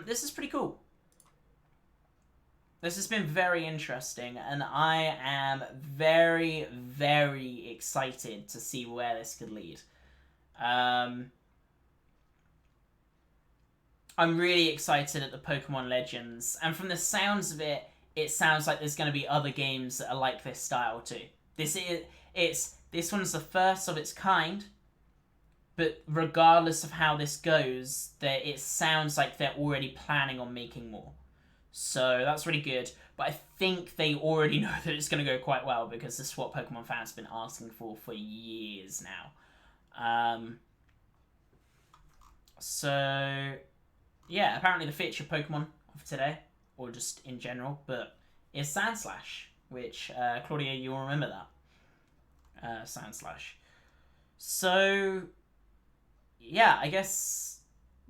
This is pretty cool. This has been very interesting, and I am very, very excited to see where this could lead. I'm really excited at the Pokemon Legends, and from the sounds of it, it sounds like there's going to be other games that are like this style too. This one's the first of its kind, but regardless of how this goes, it sounds like they're already planning on making more. So that's really good. But I think they already know that it's going to go quite well because this is what Pokemon fans have been asking for years now. So yeah, apparently the feature Pokemon of today, or just in general, but is Sandslash, which, Claudia, you'll remember that. Sandslash. So, yeah, I guess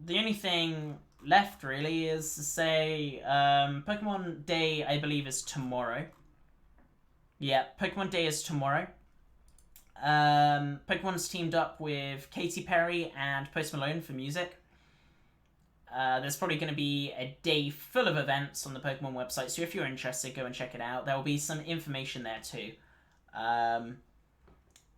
the only thing left, really, is to say, Pokemon Day, I believe, is tomorrow. Yeah, Pokemon Day is tomorrow. Pokemon's teamed up with Katy Perry and Post Malone for music. There's probably going to be a day full of events on the Pokemon website, so if you're interested, go and check it out. There will be some information there too.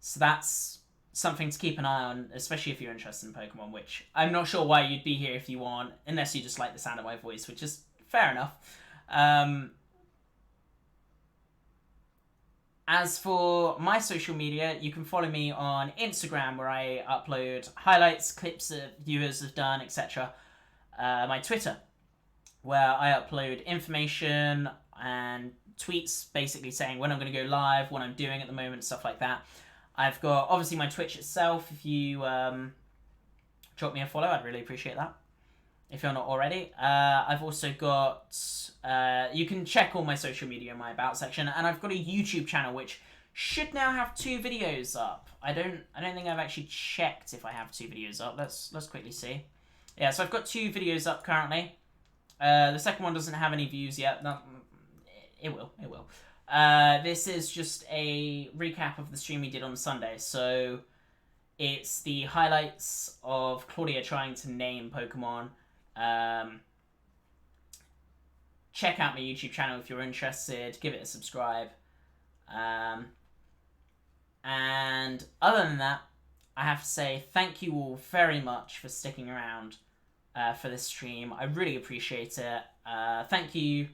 So that's something to keep an eye on, especially if you're interested in Pokemon, which I'm not sure why you'd be here if you want, unless you just like the sound of my voice, which is fair enough. As for my social media, you can follow me on Instagram, where I upload highlights, clips that viewers have done, etc. My Twitter, where I upload information and tweets basically saying when I'm going to go live, what I'm doing at the moment, stuff like that. I've got, obviously, my Twitch itself. If you drop me a follow, I'd really appreciate that, if you're not already. I've also got, you can check all my social media in my About section, and I've got a YouTube channel which should now have 2 videos up. I don't think I've actually checked if I have 2 videos up. Let's quickly see. Yeah, so I've got 2 videos up currently. The second one doesn't have any views yet. No, it will. This is just a recap of the stream we did on Sunday. So it's the highlights of Claudia trying to name Pokemon. Check out my YouTube channel if you're interested. Give it a subscribe. And other than that, I have to say thank you all very much for sticking around for this stream. I really appreciate it. Thank you,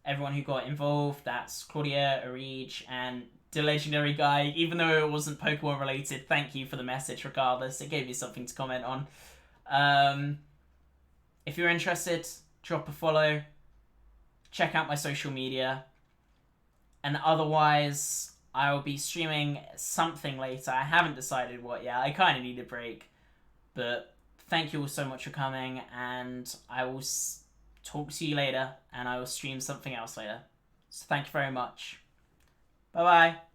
everyone who got involved. That's Claudia, Arij, and the legendary guy. Even though it wasn't Pokemon related, thank you for the message regardless. It gave me something to comment on. If you're interested, drop a follow. Check out my social media. And otherwise, I will be streaming something later. I haven't decided what yet. I kind of need a break. But thank you all so much for coming, and I will talk to you later, and I will stream something else later. So thank you very much. Bye-bye.